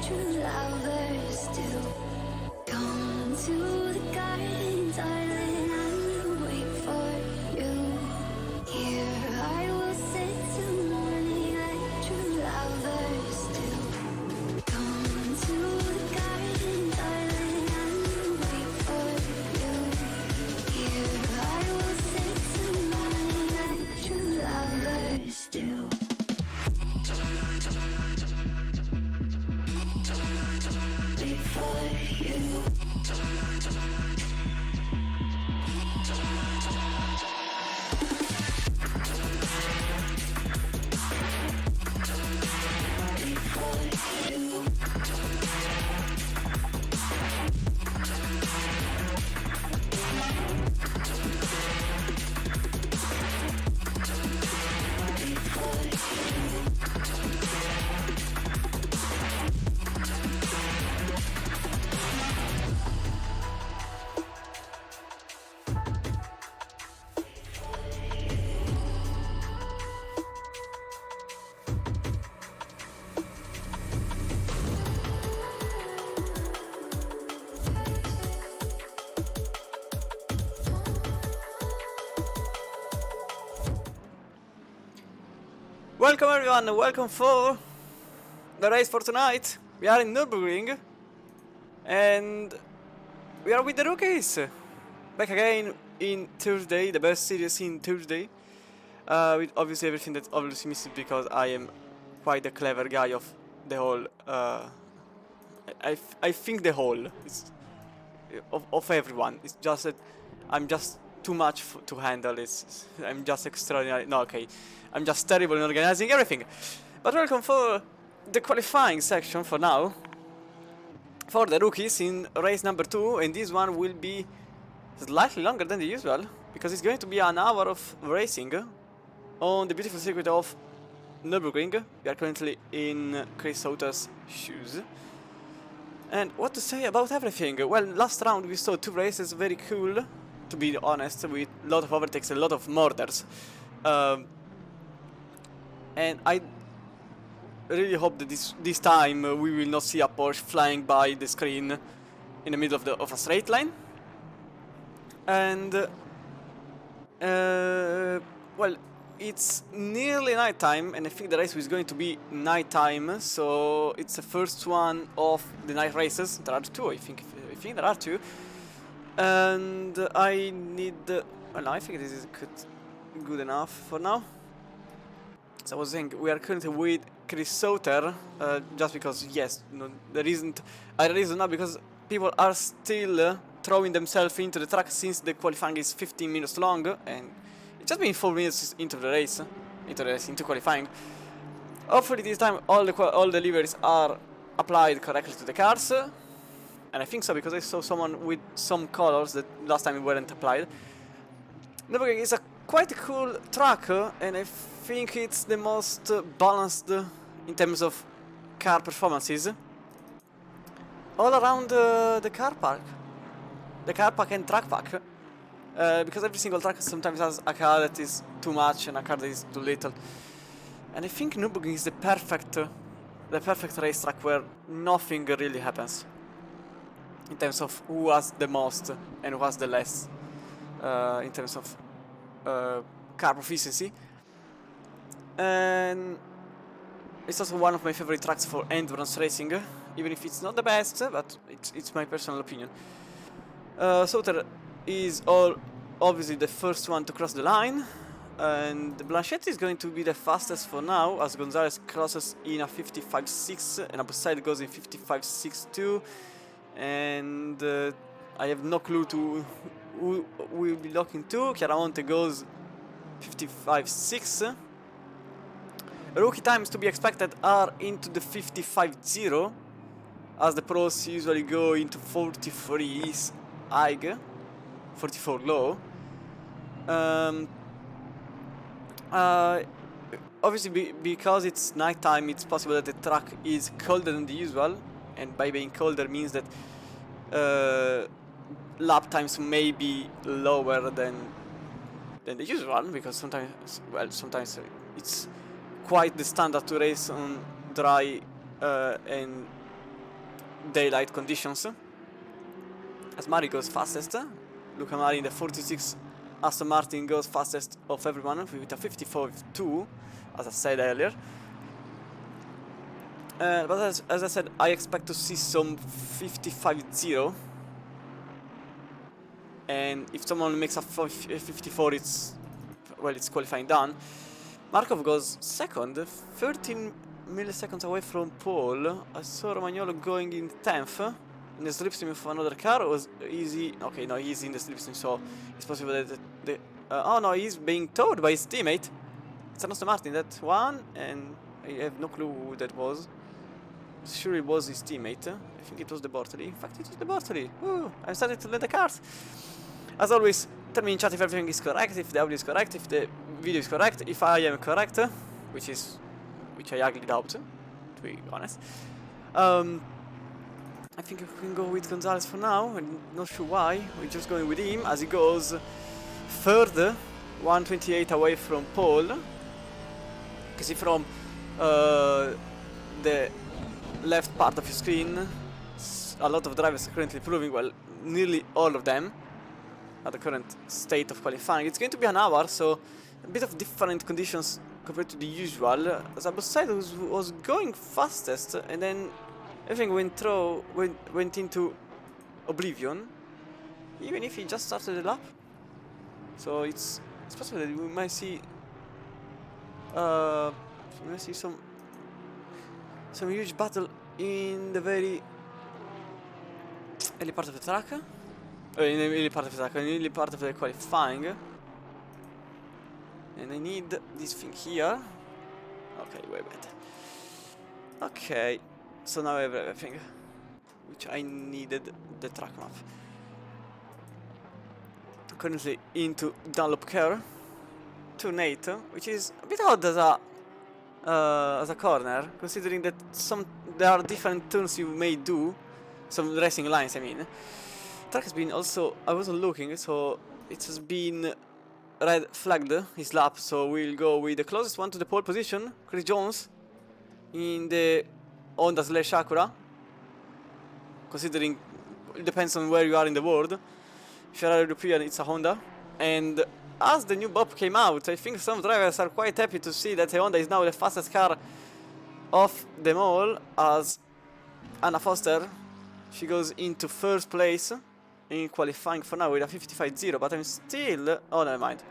true lovers do. Come to the garden, darling, I will wait for you. Here I will sit till morning like true lovers do. Come to the garden, darling, I will wait for you. Here I will sit till morning like true lovers do. Wait for you. Welcome everyone, welcome for the race for tonight. We are in Nurburgring and we are with the rookies. Back again in Thursday, the best series in Thursday. With obviously everything that's obviously missing because I am quite a clever guy of the whole I think the whole is of everyone. It's just that I'm just too much to handle. I'm just extraordinary. No, okay. I'm just terrible in organizing everything. But welcome for the qualifying section for now. For the rookies in race number 2, and this one will be slightly longer than the usual because it's going to be an hour of racing on the beautiful circuit of Nurburgring. We are currently in Chris Sauter's shoes. And what to say about everything? Well, last round we saw 2 races, very cool, to be honest, with a lot of overtakes, a lot of murders. And I really hope that this time we will not see a Porsche flying by the screen in the middle of a straight line. And well, it's nearly night time, and I think the race is going to be night time. So it's the first one of the night races. There are 2, I think there are 2, and I need. Well, I think this is good enough for now. So I was saying we are currently with Chris Sauter, just because yes, no, there isn't a reason now because people are still throwing themselves into the track since the qualifying is 15 minutes long, and it's just been 4 minutes into the race, into qualifying. Hopefully this time all the levers are applied correctly to the cars, and I think so because I saw someone with some colors that last time weren't applied. Nurburgring is a quite a cool track, and I think it's the most balanced in terms of car performances all around the car park and track park, because every single track sometimes has a car that is too much and a car that is too little, and I think Nürburgring is the perfect racetrack where nothing really happens in terms of who has the most and who has the less in terms of car proficiency. And it's also one of my favorite tracks for endurance racing, even if it's not the best, but it's my personal opinion. Sauter is obviously the first one to cross the line, and Blanchette is going to be the fastest for now, as Gonzalez crosses in a 55.6 and Abussaid goes in 55.6 too, and I have no clue to who will be looking to. Chiaramonte goes 55.6. Rookie times to be expected are into the 55.0, as the pros usually go into 43 high, 44 low. Obviously, because it's nighttime, it's possible that the track is colder than the usual, and by being colder means that lap times may be lower than the usual, because sometimes it's quite the standard to race on dry and daylight conditions. As Mari goes fastest, Luca Mari in the 46 Aston Martin goes fastest of everyone with a 54.2, as I said earlier. But as I said, I expect to see some 55.0. And if someone makes a 54, it's qualifying done. Markov goes second, 13 milliseconds away from pole. I saw Romagnolo going in 10th. In the slipstream of another car was easy. Okay, no, he's in the slipstream, so it's possible that oh no, he's being towed by his teammate. It's an Aston Martin, that one, and I have no clue who that was. Sure, it was his teammate. I think it was the Bortoli. In fact, it was the Bortoli. Ooh, I'm starting to learn the cars. As always, tell me in chat if everything is correct, if the audio is correct, if the video is correct, if I am correct, which I ugly doubt, to be honest. I think we can go with Gonzalez for now, and not sure why. We're just going with him as he goes third, 128 away from pole. You can see from the left part of your screen, a lot of drivers are currently proving, well, nearly all of them, at the current state of qualifying. It's going to be an hour, so a bit of different conditions compared to the usual. As I said, was going fastest, and then everything went into oblivion, even if he just started the lap. So it's possible that we might see some huge battle in the very early part of the track. In the early part of the qualifying. And I need this thing here. Okay, way better. Okay, so now I have everything which I needed, the track map. Currently into Dunlop Care to Nate, which is a bit odd as a corner, considering that there are different turns you may do, some racing lines I mean. Track has been also, I wasn't looking, so it has been red flagged his lap, so we'll go with the closest one to the pole position, Chris Jones, in the Honda / Acura, considering it depends on where you are in the world. If you are European, it's a Honda, and as the new BOP came out, I think some drivers are quite happy to see that the Honda is now the fastest car of them all, as Anna Foster, she goes into first place in qualifying for now with a 55.0, but I'm still... oh, never mind.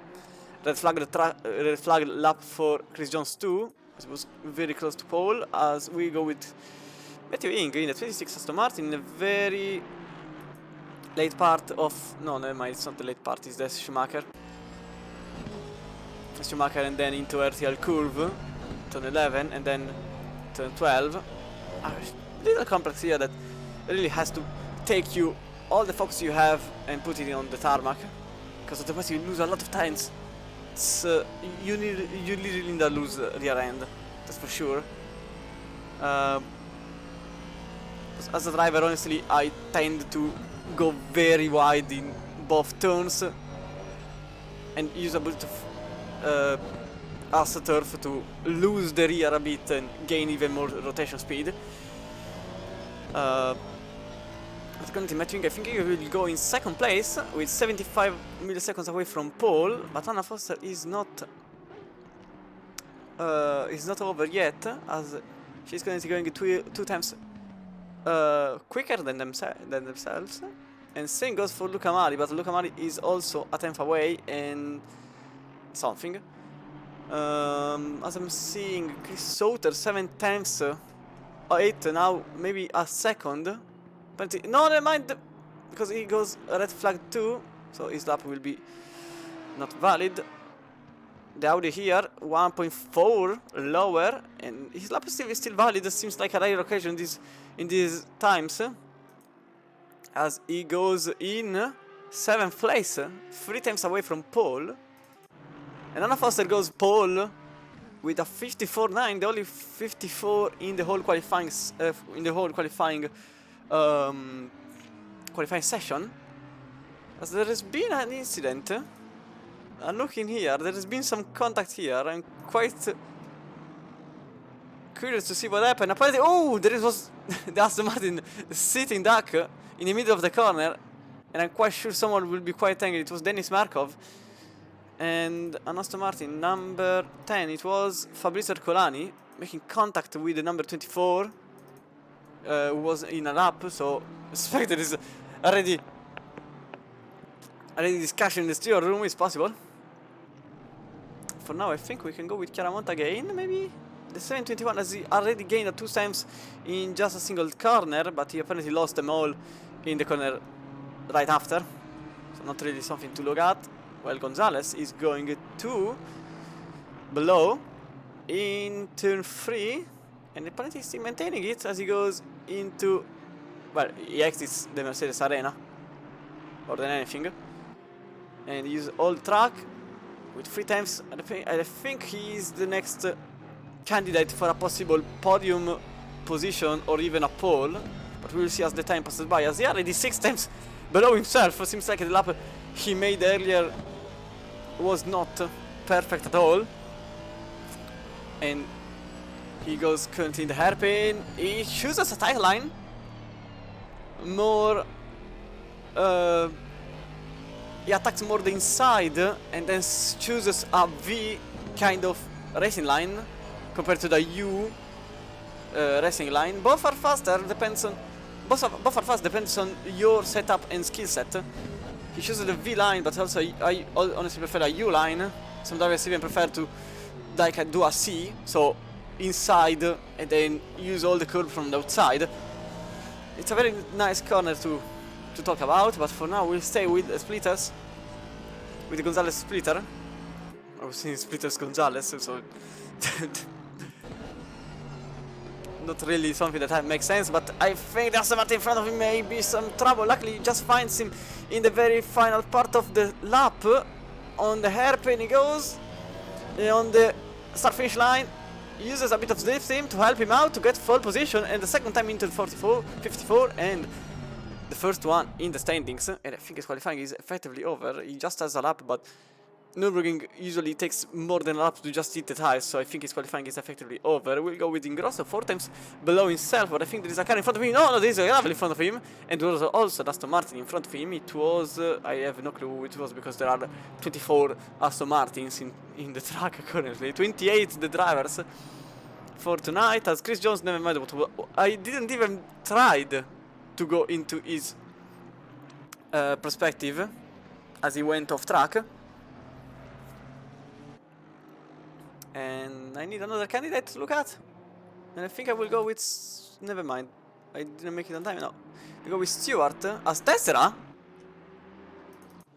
Red flag lap for Chris Jones too, as it was very close to pole, as we go with Matthew Ing in the 26 Aston Martin in the very late part of... no, never mind, it's not the late part, it's the Schumacher. Schumacher and then into RTL curve, turn 11, and then turn 12. A little complex here that really has to take you all the focus you have and put it on the tarmac, because otherwise you lose a lot of times. It's you literally need to lose rear end, that's for sure. As a driver, honestly, I tend to go very wide in both turns and use a bit of AstroTurf to lose the rear a bit and gain even more rotation speed. Currently matching, I think he will go in second place with 75 milliseconds away from pole, but Anna Foster is not over yet, as she's currently going two times quicker than themselves. And same goes for Luca Mari, but Luca Mari is also a tenth away and something. As I'm seeing, Chris Sauter 7 tenths, 8 now, maybe a second. No, never mind, because he goes red flag too, so his lap will be not valid. The Audi here, 1.4 lower, and his lap is still valid. It seems like a rare occasion in these times, as he goes in 7th place, 3 times away from pole. And Anna Foster goes pole with a 54.9, the only 54 in the whole qualifying qualifying session. As there has been an incident. I'm looking here, there has been some contact here. I'm quite curious to see what happened. Apparently, oh, there was the Aston Martin sitting duck in the middle of the corner, and I'm quite sure someone will be quite angry. It was Dennis Markov. And an Aston Martin number 10, it was Fabrizio Ercolani, making contact with the number 24, who was in a lap, so I suspect there is already discussion in the steering room, is possible. For now, I think we can go with Chiaramonte again, maybe? The 721 has already gained at 2 times in just a single corner, but he apparently lost them all in the corner right after. So not really something to look at. Well, Gonzalez is going to below in turn 3, and apparently he's still maintaining it as he goes into, well, he exits the Mercedes arena more than anything, and he uses all track with 3 times. I think he is the next candidate for a possible podium position or even a pole, but we will see as the time passes by, as he already 6 times below himself. Seems like the lap he made earlier was not perfect at all, and he goes currently in the hairpin. He chooses a tight line, more he attacks more the inside and then chooses a V kind of racing line compared to the U racing line. Both are faster, depends on both are fast, depends on your setup and skill set. He chooses the V line, but also I honestly prefer a U line. Some drivers even prefer to like do a C, so inside and then use all the curve from the outside. It's a very nice corner to talk about, but for now we'll stay with the splitters, with the Gonzalez splitter. I was saying splitters Gonzalez, so not really something that makes sense, but I think there's something in front of him, maybe some trouble. Luckily, he just finds him in the very final part of the lap. On the hairpin he goes, on the start-finish line, uses a bit of drifting to help him out to get full position, and the second time into 54, and the first one in the standings, and I think his qualifying is effectively over. He just has a lap, but Nurburgring usually takes more than a lap to just hit the tires, so I think his qualifying is effectively over. We'll go with Ingrosso, 4 times below himself, but I think there is a car in front of him. No, there is a gravel in front of him, and there was also Aston Martin in front of him. It was, I have no clue who it was, because there are 24 Aston Martins in the track currently. 28 the drivers for tonight, as Chris Jones never mind what. I didn't even try to go into his perspective as he went off track. And I need another candidate to look at, and I think I will go with never mind, I didn't make it on time. No, we go with Stewart as Tessera.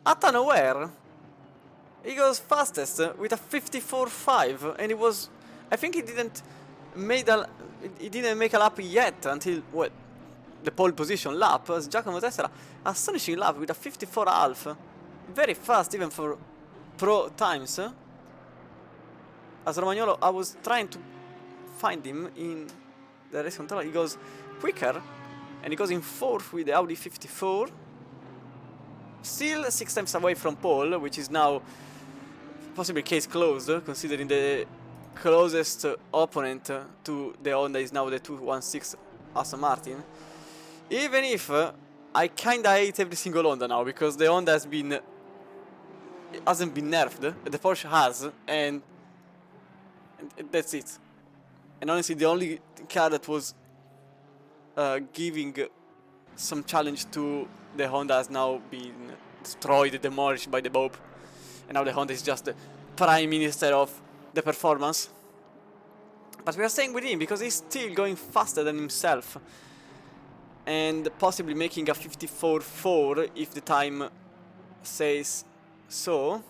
Out of nowhere he goes fastest with a 54.5, and it was, I think he didn't make a lap yet until what, the pole position lap, as Giacomo Tessera. Astonishing lap with a 54.5, very fast even for pro times. As Romagnolo, I was trying to find him in the race control. He goes quicker, and he goes in 4th with the Audi 54. Still 6 times away from pole, which is now possibly case closed, considering the closest opponent to the Honda is now the 216 Aston Martin. Even if I kinda hate every single Honda now, because the Honda hasn't been nerfed, the Porsche has, and that's it. And honestly, the only car that was giving some challenge to the Honda has now been destroyed, demolished by the Bob, and now the Honda is just the prime minister of the performance. But we are staying with him because he's still going faster than himself, and possibly making a 54.4 if the time says so.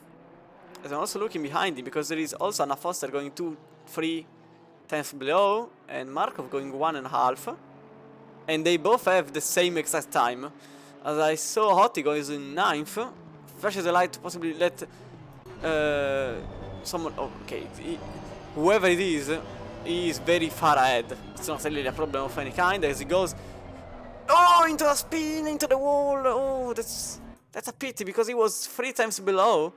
As I'm also looking behind him, because there is also Anna Foster going 2-3 tenths below, and Markov going 1.5, and they both have the same exact time. As I saw, Hotti goes in 9th, flashes the light to possibly let someone. Oh, okay, whoever it is, he is very far ahead. It's not really a problem of any kind as he goes. Oh, into a spin, into the wall. Oh, that's a pity, because he was 3 times below.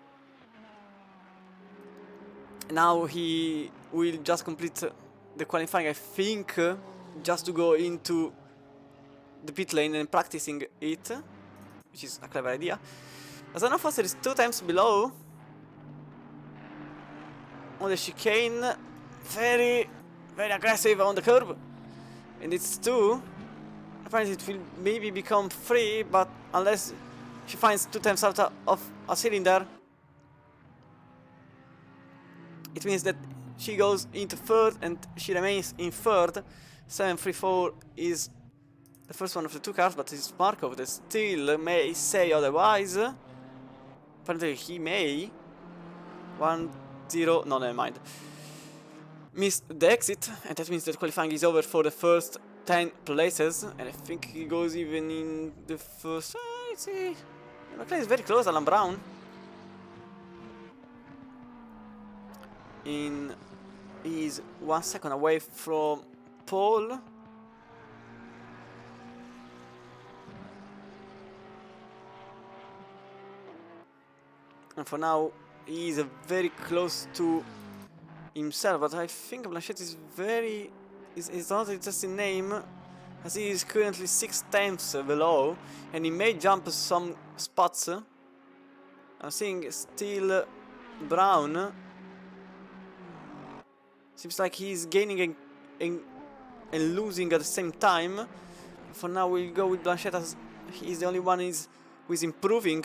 Now he will just complete the qualifying, I think, just to go into the pit lane and practicing it, which is a clever idea. As I know, Foster is 2 times below on the chicane, very aggressive on the curb, and it's 2. Apparently it will maybe become 3, but unless she finds 2 times out of a cylinder, it means that she goes into 3rd and she remains in 3rd. 734 is the first one of the 2 cars, but it's Markov that still may say otherwise. Apparently he may. 1-0, no, never mind. Missed the exit, and that means that qualifying is over for the first 10 places, and I think he goes even in the first... let's see... McLaren is very close, Alan Brown. He's 1 second away from Paul. And for now, he is very close to himself, but I think Blanchett is very... is not just a name, as he is currently 6 times below, and he may jump some spots. I'm seeing still Brown. Seems like he's gaining and losing at the same time. For now, we'll go with Blanchett as he's the only one who is improving.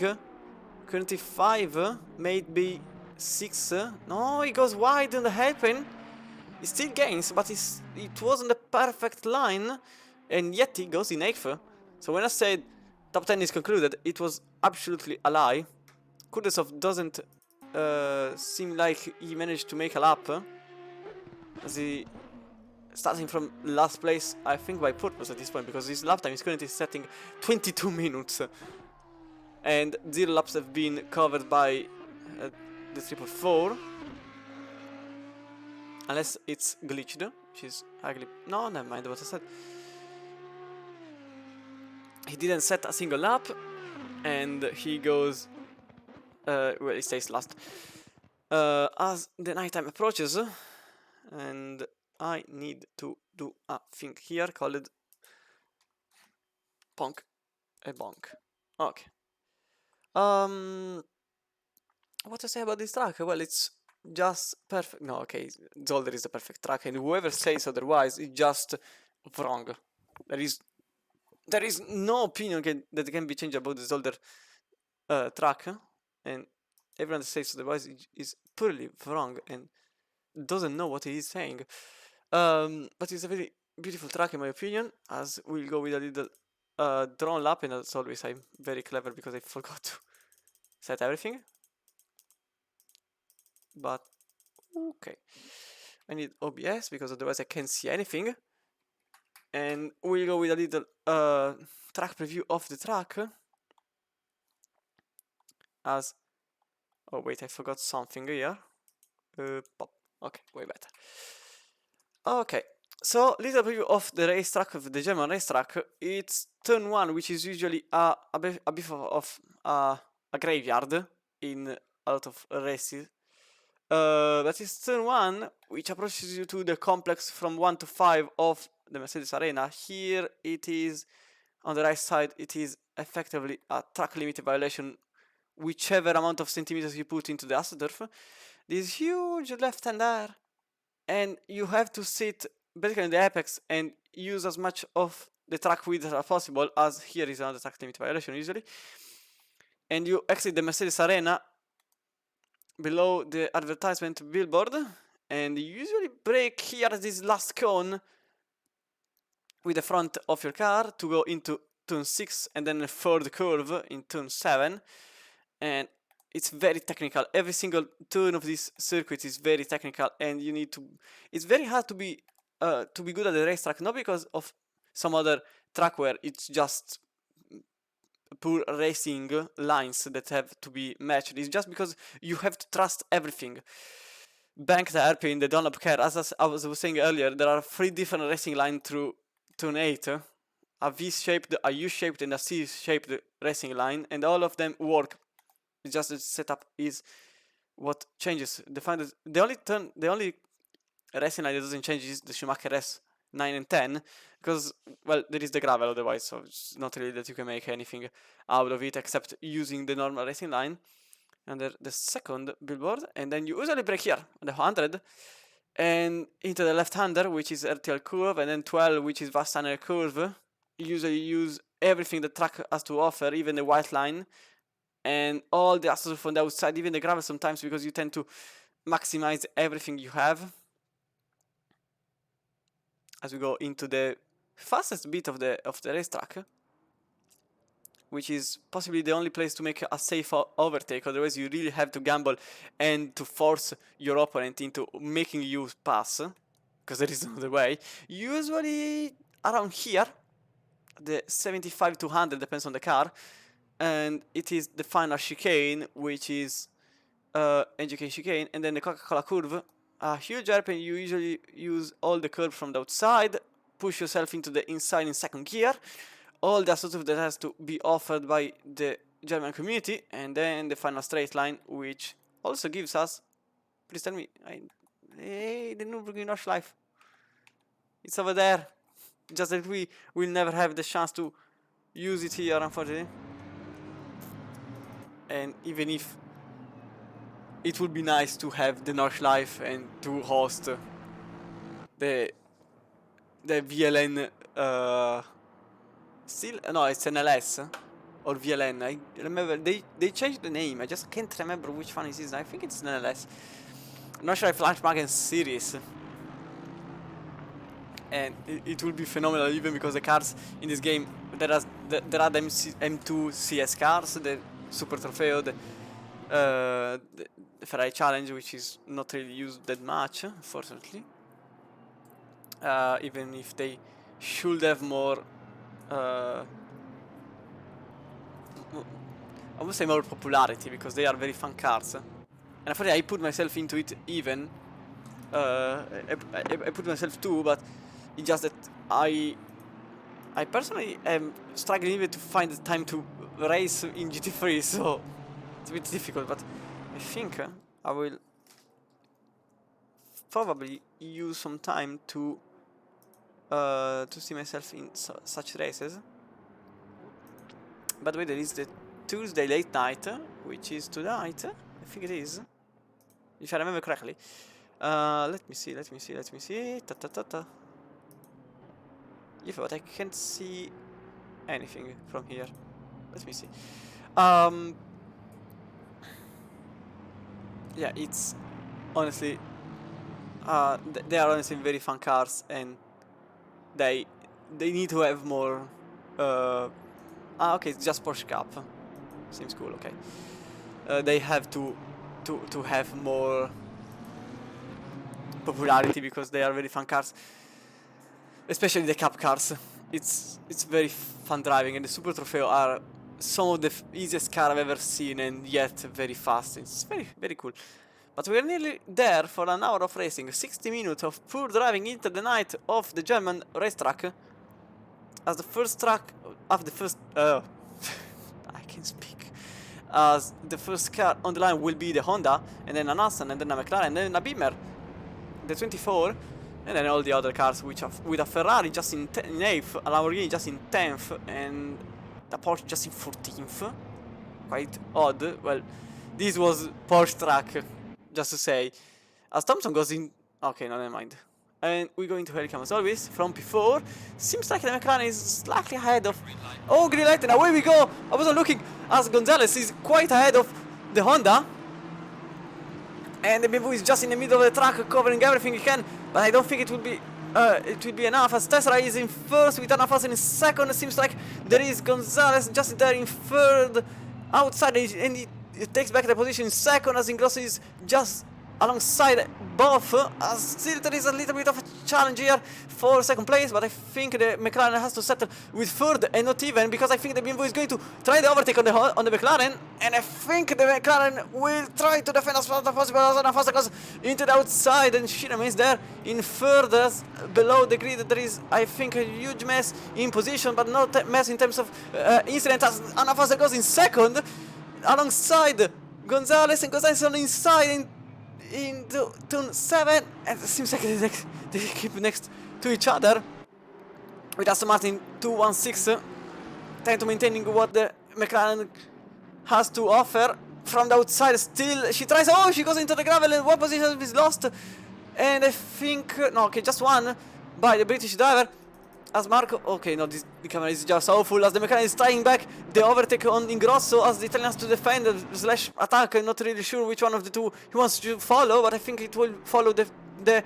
Currently 5, maybe 6. No, he goes wide in the hairpin. He still gains, but it wasn't the perfect line, and yet he goes in 8th. So when I said top 10 is concluded, it was absolutely a lie. Kudasov doesn't seem like he managed to make a lap, as he starting from last place, I think by purpose at this point, because his lap time is currently setting 22 minutes. And 0 laps have been covered by the 444. Unless it's glitched, which is ugly. No, never mind what I said. He didn't set a single lap, and he goes... well, he stays last. As the nighttime approaches, and I need to do a thing here called... Ponk. A bonk. Okay. What to say about this track? Well, it's just perfect. No, okay, Zolder is the perfect track, and whoever says otherwise is just wrong. There is no opinion that can be changed about the Zolder track, and everyone that says otherwise is purely wrong and doesn't know what he is saying. But it's a very beautiful track in my opinion, as we'll go with a little drone lap, and as always I'm very clever because I forgot to set everything. But okay, I need OBS because otherwise I can't see anything. And we'll go with a little track preview of the track, as... oh wait, I forgot something here. Pop. Okay, way better. Okay, so little preview of the racetrack, of the German racetrack. It's turn 1, which is usually a bit of a graveyard in a lot of races. But it's turn 1, which approaches you to the complex from 1 to 5 of the Mercedes Arena. Here it is, on the right side, it is effectively a track limit violation, whichever amount of centimeters you put into the AstroTurf. This huge left-hander, and you have to sit basically in the apex and use as much of the track width as possible, as here is another track limit violation usually. And you exit the Mercedes Arena below the advertisement billboard, and you usually brake here at this last cone with the front of your car to go into turn 6 and then a third curve in turn 7. And it's very technical. Every single turn of this circuit is very technical, and you need to... it's very hard to be good at the racetrack, not because of some other track where it's just poor racing lines that have to be matched. It's just because you have to trust everything. Bank the hairpin, the Dunlop car. As I was saying earlier, there are 3 different racing lines through turn 8. A V-shaped, a U-shaped, and a C-shaped racing line, and all of them work. It's just the setup is what changes. The only racing line that doesn't change is the Schumacher S, 9 and 10, because, well, there is the gravel otherwise, so it's not really that you can make anything out of it except using the normal racing line under the second billboard, and then you usually break here on the 100 and into the left-hander, which is RTL curve, and then 12, which is vast tunnel curve. You usually use everything the track has to offer, even the white line, and all the assets from the outside, even the gravel sometimes, because you tend to maximize everything you have. As we go into the fastest bit of the racetrack, which is possibly the only place to make a safe overtake, otherwise you really have to gamble and to force your opponent into making you pass, because there is no other way. Usually around here, the 75 to 100 depends on the car, and it is the final chicane, which is NGK chicane, and then the Coca-Cola curve. A huge hairpin, you usually use all the curve from the outside, push yourself into the inside in second gear, all the sort of that has to be offered by the German community, and then the final straight line, which also gives us, please tell me, hey, the Nurburgring life. It's over there, just that we will never have the chance to use it here, unfortunately. And even if it would be nice to have the Nordschleife and to host the VLN, still, no, it's NLS or VLN. I remember they changed the name. I just can't remember which one it is. I think it's NLS. Nordschleife Flashback series, and it will be phenomenal, even because the cars in this game, there are the M2 CS cars, the Super Trofeo, the Ferrari Challenge, which is not really used that much, unfortunately. Even if they should have more, I would say more popularity, because they are very fun cars. And unfortunately, I put myself into it even. I put myself too, but it's just that I personally am struggling even to find the time to race in GT3, so it's a bit difficult, but I think I will probably use some time to see myself in such races. By the way, there is the Tuesday late night, which is tonight. I think it is, if I remember correctly. Let me see. Ta ta ta ta. Yeah, but I can't see anything from here. Let me see. Yeah, it's honestly, they are honestly very fun cars, and they need to have more. Okay, it's just Porsche Cup. Seems cool. Okay, they have to have more popularity, because they are very fun cars, especially the Cup cars. It's very fun driving, and the Super Trofeo are some of the easiest car I've ever seen, and yet very fast. It's very cool. But we're nearly there for an hour of racing, 60 minutes of pure driving into the night of the German racetrack. As the first track of the first, I can speak. As the first car on the line will be the Honda, and then an Aston, and then a McLaren, and then a Beamer, the 24, and then all the other cars, which are with a Ferrari just in 8th, a Lamborghini just in 10th, and a Porsche just in 14th. Quite odd. Well, this was Porsche track, just to say. As Thompson goes in, okay, no, never mind. And we go into Helicam as always from P4. Seems like the McLaren is slightly ahead of. Oh, green light, and away we go. I wasn't looking, as Gonzalez is quite ahead of the Honda. And the BMW is just in the middle of the track, covering everything he can. But I don't think it will be enough, as Tesla is in first with Anna Fossen in second. It seems like there is Gonzalez just there in third, outside, and he takes back the position in second, as Ingrosso is just alongside both. As still there is a little bit of a challenge here for second place, but I think the McLaren has to settle with third and not even, because I think the BMW is going to try the overtake on the McLaren, and I think the McLaren will try to defend as fast as possible as Anna Fossen goes into the outside, and she remains there in third. As below the grid there is, I think, a huge mess in position, but not a mess in terms of incident, as Anna Fossen goes in second alongside Gonzalez, and Gonzalez on the inside in turn 7, and it seems like they keep next to each other, with Aston Martin 216 trying to maintaining what the McLaren has to offer. From the outside still, she tries, oh, she goes into the gravel and one position is lost. And I think, no, okay, just one by the British driver. As Marco, okay, no, the camera is just awful. As the McLaren is trying back the overtake on Ingrosso, as the Italian has to defend slash attack. I'm not really sure which one of the two he wants to follow, but I think it will follow the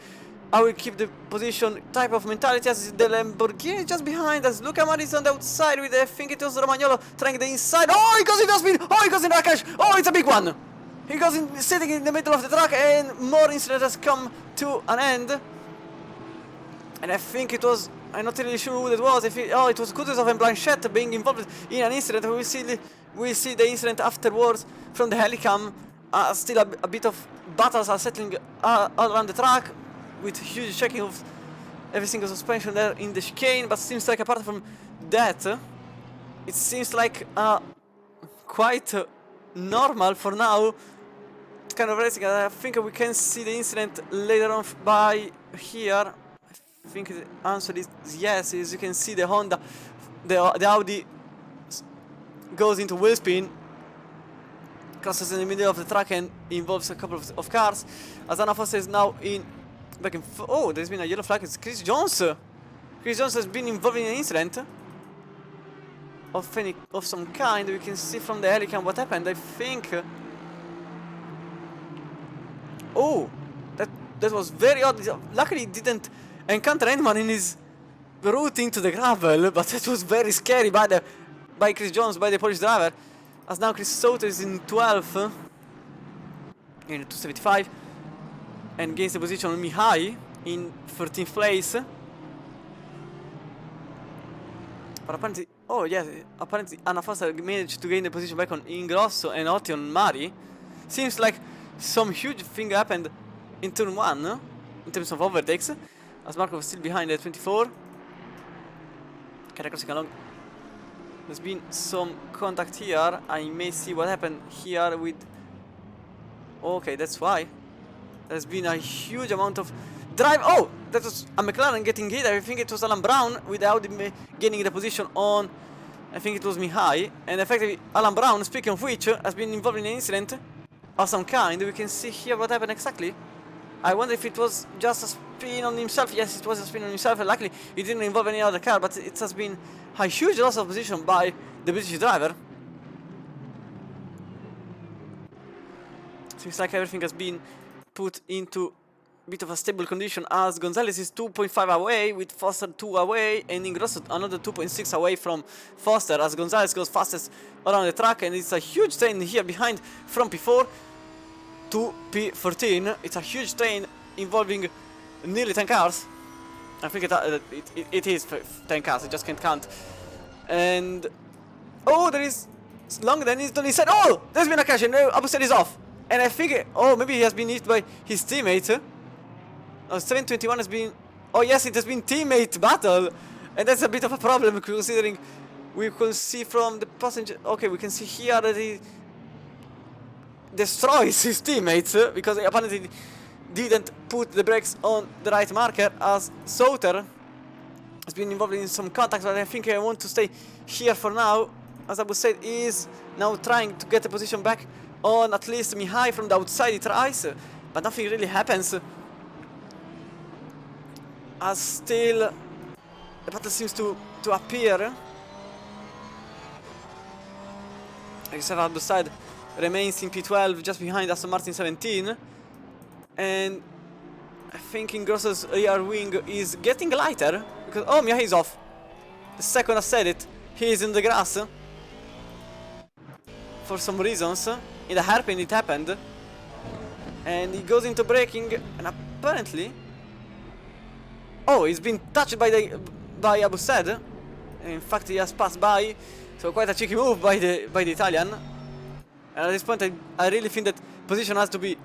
I will keep the position type of mentality, as the Lamborghini just behind us. Luca Mari is on the outside with, I think it was Romagnolo trying the inside. Oh, he goes in the speed! Oh, he goes in the crash! Oh, it's a big one! He goes in, sitting in the middle of the track, and more incident has come to an end. And I think it was, I'm not really sure who that was. If it, oh, it was Kutuzov and Blanchette being involved in an incident. We'll see the incident afterwards from the helicam. Still a bit of battles are settling all around the track, with huge checking of every single suspension there in the chicane. But seems like apart from that, it seems like quite normal for now kind of racing. I think we can see the incident later on by here. I think the answer is yes. As you can see, the Honda, the Audi goes into wheel spin, crosses in the middle of the track and involves a couple of cars. As Anna Foster is now in back in. Oh, there's been a yellow flag. It's Chris Jones. Chris Jones has been involved in an incident of some kind. We can see from the helicam what happened. I think. Oh, that was very odd. Luckily, he didn't encounter anyone in his route into the gravel, but it was very scary by Chris Jones, by the Polish driver. As now Chris Sauter is in 12th in 275 and gains the position on Mihai in 13th place. But apparently, oh yes, apparently Anna Foster managed to gain the position back on Ingrosso and Otti on Mari. Seems like some huge thing happened in turn 1 in terms of overtakes, as Marco was still behind at 24. Crossing along. There's been some contact here. I may see what happened here with. Okay, that's why. There's been a huge amount of drive. Oh, that was a McLaren getting hit. I think it was Alan Brown with Audi gaining the position on. I think it was Mihai. And effectively, Alan Brown, speaking of which, has been involved in an incident of some kind. We can see here what happened exactly. I wonder if it was just a spin on himself. Yes, it was a spin on himself. And luckily, it didn't involve any other car. But it has been a huge loss of position by the British driver. Seems like everything has been put into a bit of a stable condition, as Gonzalez is 2.5 away with Foster 2 away, and Ingrosso another 2.6 away from Foster, as Gonzalez goes fastest around the track. And it's a huge train here behind from P4 to P14. It's a huge train involving nearly 10 cars. I think it is 10 cars, I just can't count. And oh, there is longer than he's done. He said, oh, there's been a crash and Abu said is off. And I think, oh, maybe he has been hit by his teammate. 721 has been, oh yes, it has been teammate battle. And that's a bit of a problem, considering we can see from the passenger. Okay, we can see here that he destroys his teammates because he apparently didn't put the brakes on the right marker, as Sauter has been involved in some contacts. But I think I want to stay here for now, as Abu said, is now trying to get the position back on at least Mihai. From the outside he tries, but nothing really happens, as still the battle seems to appear. Except Abu side remains in P12 just behind Aston Martin 17, and I think Ingrosso's rear wing is getting lighter because, oh, Mihai is off. The second I said it, he is in the grass for some reasons. In the hairpin it happened, and he goes into braking, and apparently, oh, he's been touched by Abu Said. In fact, he has passed by, so quite a cheeky move by the Italian. And at this point, I really think that position has to be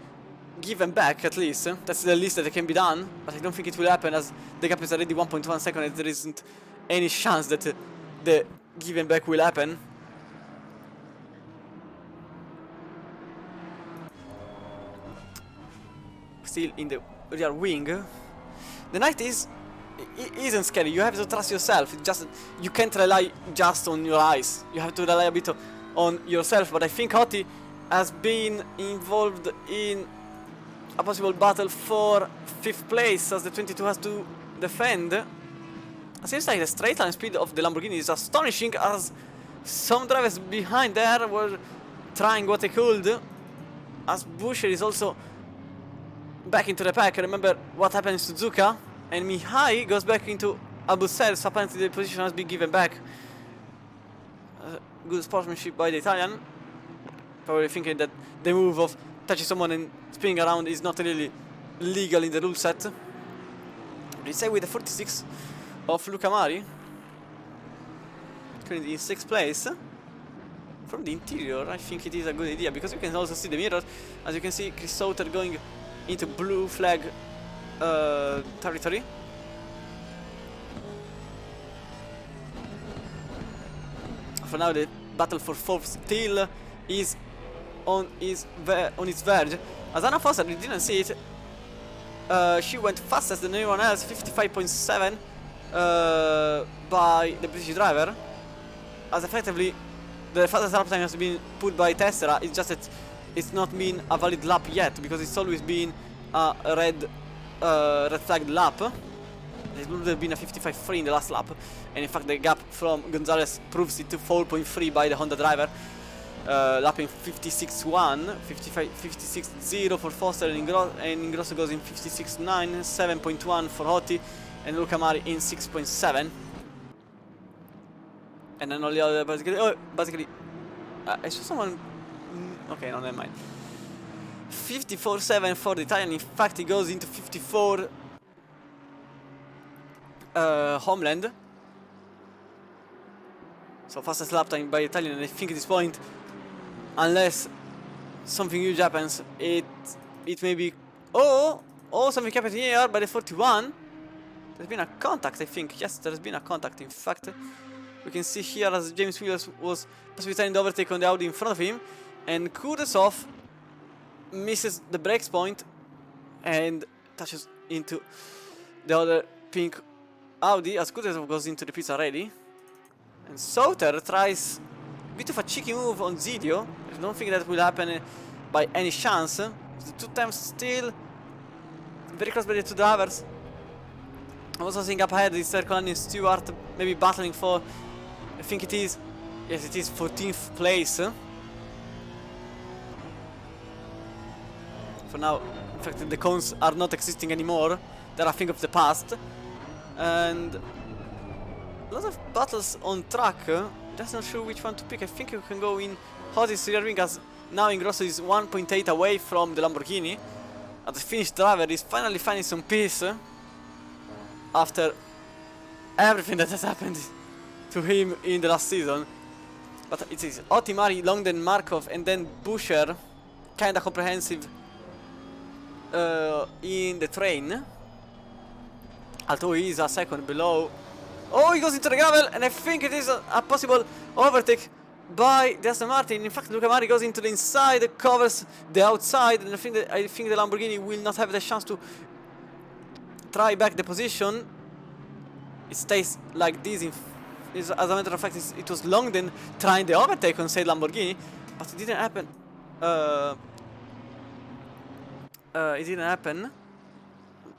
given back at least. That's the least that can be done, but I don't think it will happen, as the gap is already 1.1 seconds, and there isn't any chance that the giving back will happen. Still in the rear wing. The night is it isn't scary. You have to trust yourself. It's just you can't rely just on your eyes. You have to rely a bit on yourself. But I think Hoti has been involved in a possible battle for 5th place, as the 22 has to defend. It seems like the straight line speed of the Lamborghini is astonishing, as some drivers behind there were trying what they could, as Buscher is also back into the pack. Remember what happened to Suzuka, and Mihai goes back into Abu Sel, so apparently the position has been given back. Good sportsmanship by the Italian, probably thinking that the move of touching someone and spinning around is not really legal in the rule set. They say with the 46 of Luca Mari, currently in 6th place. From the interior, I think it is a good idea, because you can also see the mirrors. As you can see, Chris Sauter going into blue flag territory. For now, the battle for 4th still is on its verge. As Anna Foster, we didn't see it. She went fastest than anyone else, 55.7 by the British driver. As effectively, the fastest lap time has been put by Tessera. It's just that it's not been a valid lap yet, because it's always been a red flagged lap. It would have been a 55.3 in the last lap, and in fact the gap from Gonzalez proves it to 4.3 by the Honda driver, lapping 56.1, 56.0 for Foster, and Ingrosso goes in 56.9, 7.1 for Hoti, and Luca Mari in 6.7. And then all the other basically, I saw someone. Okay, no, never mind. 54.7 for the Italian. In fact, he goes into 54 Homeland. So fastest lap time by Italian, and I think at this point, unless something huge happens, it may be. Oh, something happened here by the 41. There's been a contact, I think. Yes, there's been a contact. In fact. We can see here as James Williams was possibly trying to overtake on the Audi in front of him, and Kudasov misses the brakes point and touches into the other pink Audi as Kudasov goes into the pits already. And Sauter tries a bit of a cheeky move on Zidio. I don't think that will happen by any chance. The 2 times still very close by the 2 drivers. I'm also seeing up ahead is Sercolani and Stewart maybe battling for, I think it is, yes it is 14th place. For now, in fact the cones are not existing anymore, they're a thing of the past. And a lot of battles on track, just not sure which one to pick. I think you can go in Hoti's rear wing, as now Ingrosso is 1.8 away from the Lamborghini. As the Finnish driver is finally finding some peace after everything that has happened to him in the last season. But it is Hoti, Mari, Longden, Markov, and then Buscher, kinda comprehensive in the train. Although he is a second below. Oh, he goes into the gravel, and I think it is a possible overtake by the Aston Martin. In fact, Luca Mari goes into the inside, covers the outside, and I think the Lamborghini will not have the chance to try back the position. It stays like this. As a matter of fact, it was Longden trying the overtake on said Lamborghini, but it didn't happen. It didn't happen,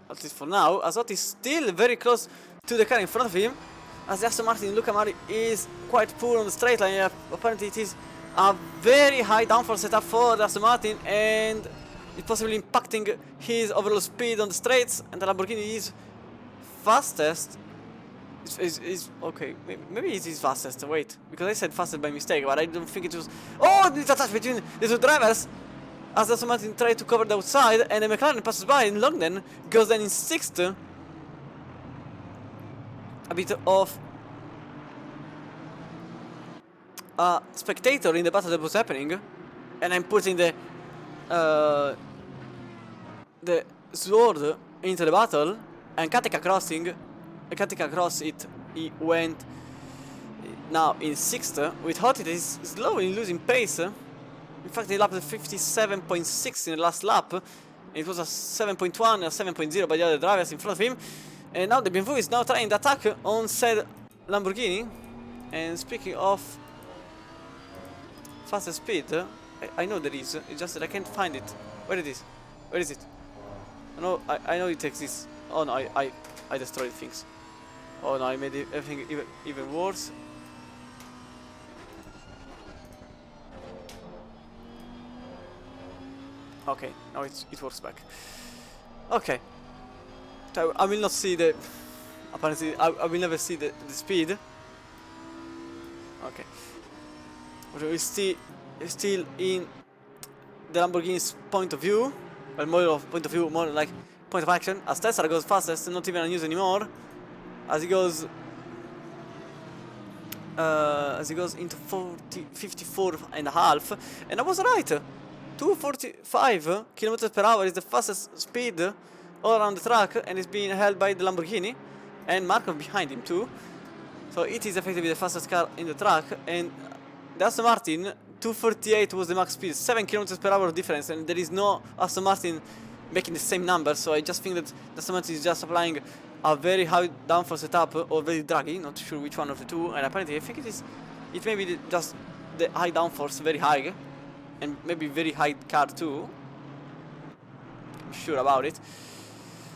at least for now, as Hoti is still very close to the car in front of him. As the Aston Martin, Luca Mari is quite poor on the straight line. Apparently it is a very high downforce setup for the Aston Martin, and it's possibly impacting his overall speed on the straights, and the Lamborghini is fastest. Is okay, maybe it is fastest, wait, because I said fastest by mistake, but I don't think it was. Oh, it's a touch between the 2 drivers, as the Aston Martin tried to cover the outside, and the McLaren passes by, and Longden goes then in 6th. A bit of a spectator in the battle that was happening, and I'm putting the sword into the battle, and Katika crossing. Katika cross it, he went now in 6th, with Hoti is slowly losing pace. In fact, he lapped 57.6 in the last lap. It was a 7.1 or 7.0 by the other drivers in front of him. And now the BMW is now trying to attack on said Lamborghini. And speaking of faster speed, I know there is, it's just that I can't find it. Where it is? Where is it? I know it exists. Oh no, I destroyed things. Oh no, I made everything even worse. Okay, now it works back. Okay. So I will not see the... Apparently, I will never see the speed. Okay. We're still in the Lamborghini's point of view. Well, more of point of view, more like point of action. As Tesla goes fastest, not even unused anymore. As he goes into 54 and a half. And I was right. 245 kilometers per hour is the fastest speed all around the track, and it's being held by the Lamborghini and Markov behind him too. So it is effectively the fastest car in the track. And the Aston Martin 248 was the max speed, 7 kilometers per hour difference, and there is no Aston Martin making the same number. So I just think that the Aston Martin is just applying a very high downforce setup or very draggy, not sure which one of the two. And apparently I think it may be just the high downforce, very high, and maybe very high car too. I'm sure about it.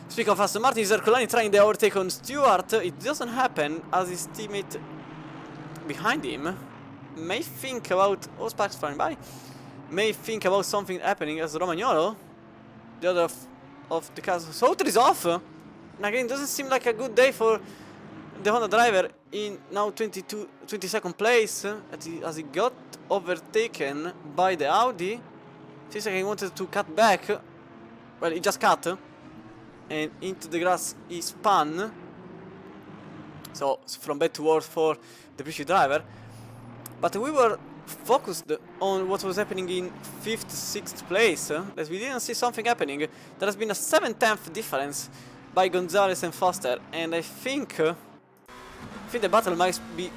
Speaking of Aston Martin, is Ercolani trying the overtake on Stewart? It doesn't happen as his teammate behind him may think about... Oh, Sparks flying by. May think about something happening as Romagnolo, the other of the cars. Sauter is off! And again, it doesn't seem like a good day for the Honda driver in now 22nd place as he got overtaken by the Audi. Seems like he wanted to cut back. Well, he just cut. And into the grass he spun. So from bad to worse for the British driver. But we were focused on what was happening in 5th, 6th place. That we didn't see something happening. There has been a 7/10 difference by Gonzalez and Foster. And I think the battle might be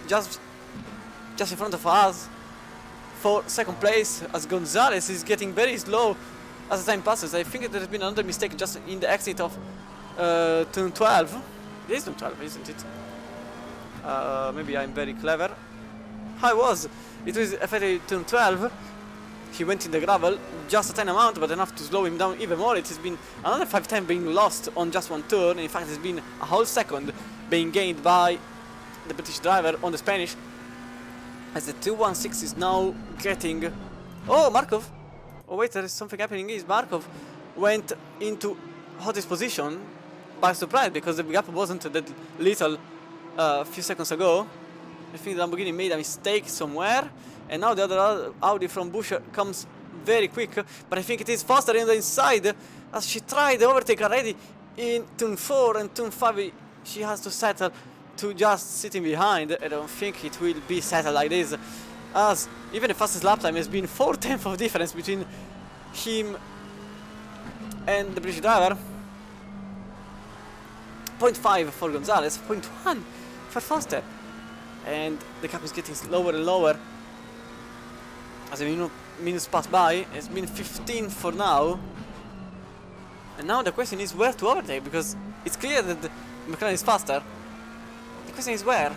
just in front of us for 2nd place, as Gonzalez is getting very slow as the time passes. I think there has been another mistake just in the exit of turn 12. It is turn 12, isn't it? Maybe I'm very clever. It was effectively turn 12. He went in the gravel, just a tiny amount, but enough to slow him down even more. It has been another 5 times being lost on just one turn. In fact, it's been a whole second being gained by the British driver on the Spanish. As the 216 is now getting... Oh, Markov! Oh wait, there is something happening. Is Markov went into hottest position by surprise, because the gap wasn't that little a few seconds ago. I think the Lamborghini made a mistake somewhere, and now the other Audi from Buescher comes very quick, but I think it is faster on the inside, as she tried the overtake already in turn 4, and turn 5 she has to settle to just sitting behind. I don't think it will be settled like this, as even the fastest lap time has been 4/10 of difference between him and the British driver. 0.5 for Gonzalez, 0.1 for Foster. And the gap is getting lower and lower as the minutes pass by. It's been 15 for now. And now the question is where to overtake, because it's clear that the McLaren is faster. The question is where.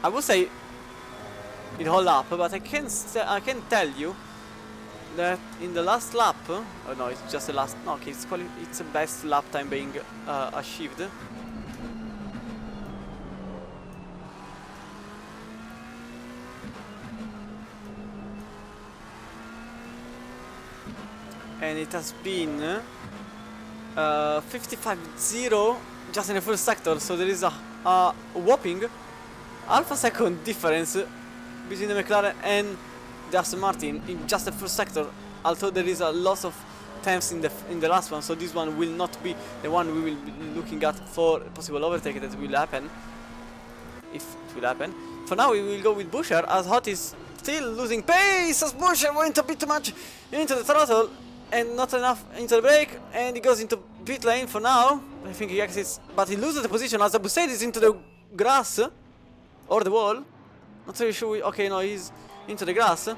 I would say it hold up, but I can tell you that in the last lap, oh no, it's just the last. No, okay, it's the best lap time being achieved. And it has been 55-0 just in the first sector, so there is a whopping half a second difference between the McLaren and the Aston Martin in just the first sector, although there is a lot of tenths in the last one, so this one will not be the one we will be looking at for possible overtake that will happen, if it will happen. For now we will go with Buescher, as Hot is still losing pace, as Buescher went a bit too much into the throttle and not enough into the brake, and he goes into pit lane for now. I think he exits, but he loses the position as Abussaid is into the grass or the wall. Not really sure. Okay, no, he's into the grass.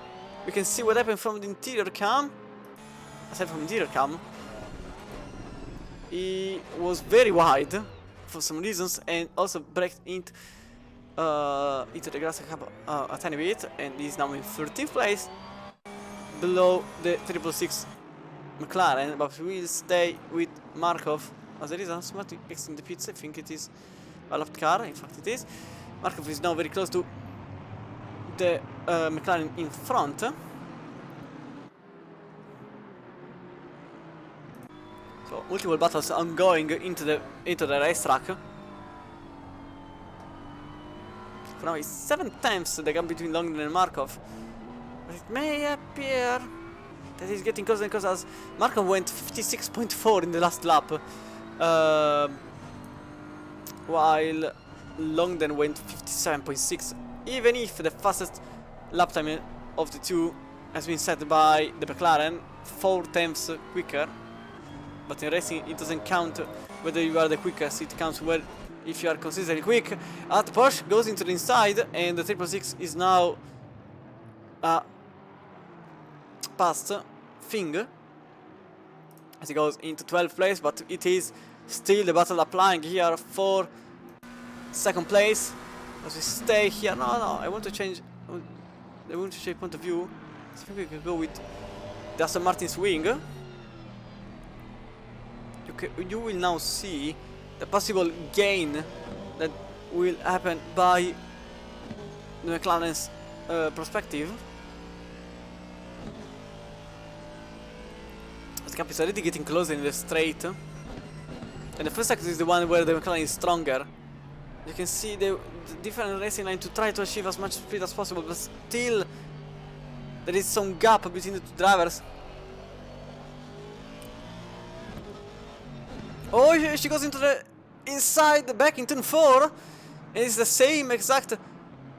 We can see what happened from the interior cam. Aside from the interior cam, he was very wide for some reasons, and also braked into the grass a tiny bit, and he's now in 13th place, below the 666 McLaren, but will stay with Markov, as there is a somebody fixing the pits. I think it is a left car, in fact it is. Markov is now very close to the McLaren in front. So multiple battles ongoing into the racetrack. For now it's 7 times the gap between Longden and Markov. But it may appear that he's getting closer and closer, as Markov went 56.4 in the last lap, while Longden went 57.6, even if the fastest lap time of the two has been set by the McLaren, 4 tenths quicker. But in racing it doesn't count whether you are the quickest, it counts where if you are consistently quick. At Porsche goes into the inside, and the 666 is now past Fing as he goes into 12th place, but it is still the battle applying here for 2nd place as we stay here. No, I want to change point of view. I think we can go with the Aston Martin's wing. You will now see the possible gain that will happen by the McLaren's perspective. The gap is already getting closer in the straight, and the first sector is the one where the McLaren is stronger. You can see the different racing line to try to achieve as much speed as possible, but still there is some gap between the two drivers. Oh, she goes into the inside, back in turn 4, and it's the same exact.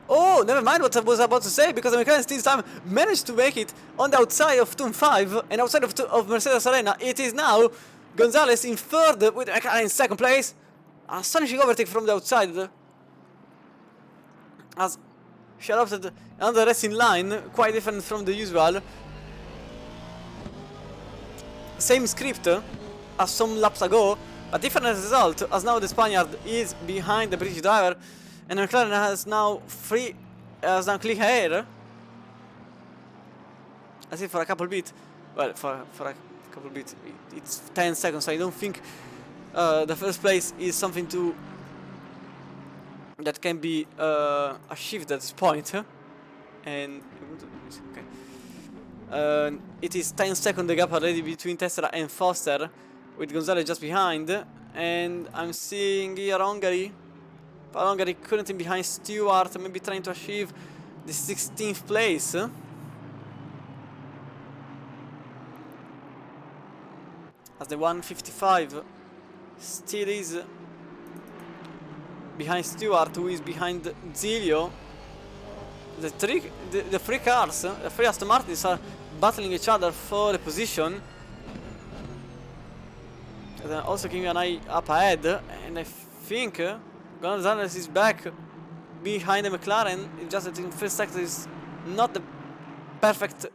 Oh, never mind what I was about to say, because the McLaren this time managed to make it on the outside of turn 5 and outside of Mercedes Arena. It is now Gonzalez in 3rd with McLaren in 2nd place. Astonishing overtake from the outside, as she adopted another racing line, quite different from the usual. Same script as some laps ago, but different result, as now the Spaniard is behind the British driver, and McLaren has now clean air. I think for a couple bit, well, for a couple bit, it's 10 seconds. So I don't think the first place is something that can be achieved at this point. And okay, it is 10 seconds the gap already between Tesla and Foster, with Gonzalez just behind, and I'm seeing here Hungary currently behind Stewart, maybe trying to achieve the 16th place. As the 155 still is behind Stewart, who is behind Zilio. The three cars, the three Aston Martins, are battling each other for the position. And then also giving an eye up ahead, and I think Gonzalez is back behind the McLaren. It's just that in first sector is not the perfect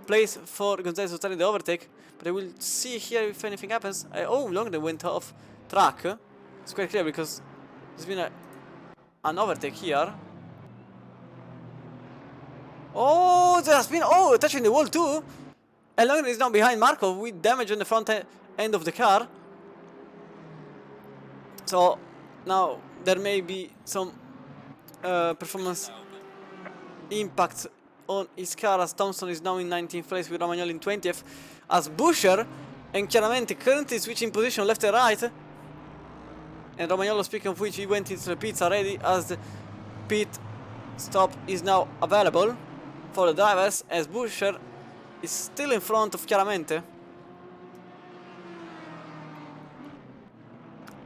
place for Gonzalez to try the overtake, but I will see here if anything happens. Oh, Longden went off track. It's quite clear because there's been an overtake here. Oh, there has been touching the wall too, and Longden is now behind Markov with damage on the front end of the car. So now there may be some performance impact on his car, as Thompson is now in 19th place with Romagnoli in 20th, as Buescher and Chiaramente currently switching position left and right. And Romagnolo, speaking of which, he went into the pits already, as the pit stop is now available for the drivers, as Buescher is still in front of Chiaramente.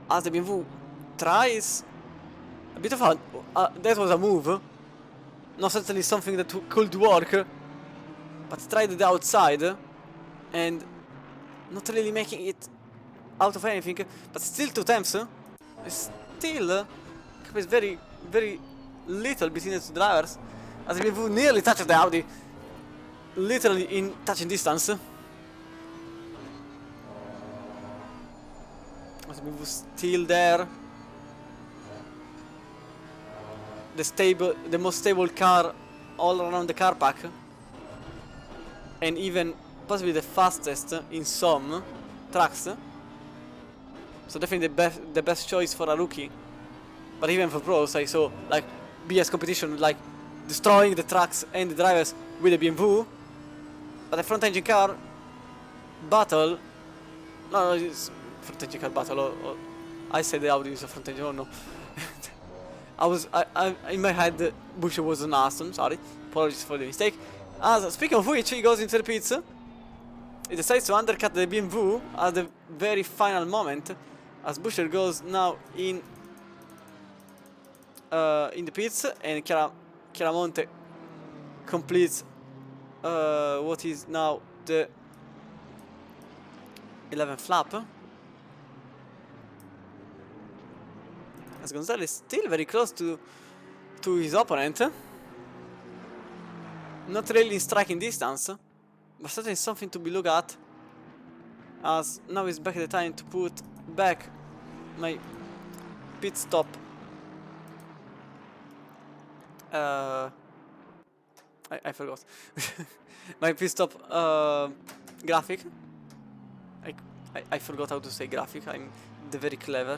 As the BMW tries a bit of that was a move, not certainly something that could work, but tried the outside and not really making it out of anything, but still 2 tenths. Still is very, very little between the two drivers, as the BMW nearly touched the Audi, literally in touching distance. was still there. The most stable car all around the car pack, and even possibly the fastest in some tracks. So definitely the best choice for a rookie. But even for pros, I saw like BS competition, like destroying the tracks and the drivers with the BMW. But the front engine car battle, no, it's front engine car battle. Or I said the Audi is a front engine. Oh no. I in my head, Bush was an Aston. Sorry, apologies for the mistake. As speaking of which, he goes into the pits. He decides to undercut the BMW at the very final moment, as Busher goes now in the pits, and Chiaramonte completes what is now the 11th lap. As Gonzalez still very close to his opponent. Not really in striking distance, but certainly something to be looked at. As now is back at the time to put back my pit stop. I forgot. My pit stop graphic. I forgot how to say graphic. I'm very clever.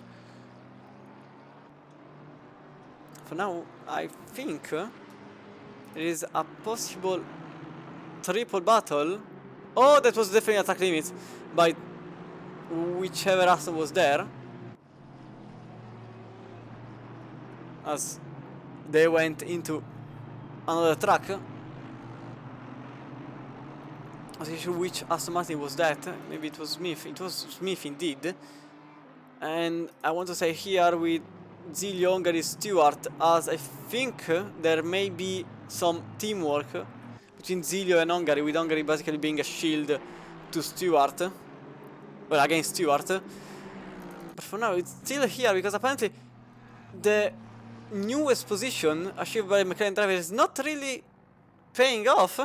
For now, I think there is a possible triple battle. Oh, that was definitely attack limit by whichever Aston was there, as they went into another track. I'm not sure which Aston Martin was that. Maybe it was Smith. It was Smith indeed. And I want to say here with Zilio, Hungary, Stewart, as I think there may be some teamwork between Zilio and Hungary, with Hungary basically being a shield to Stewart, well, against Stewart. But for now it's still here, because apparently the newest position achieved by McLaren driver is not really paying off,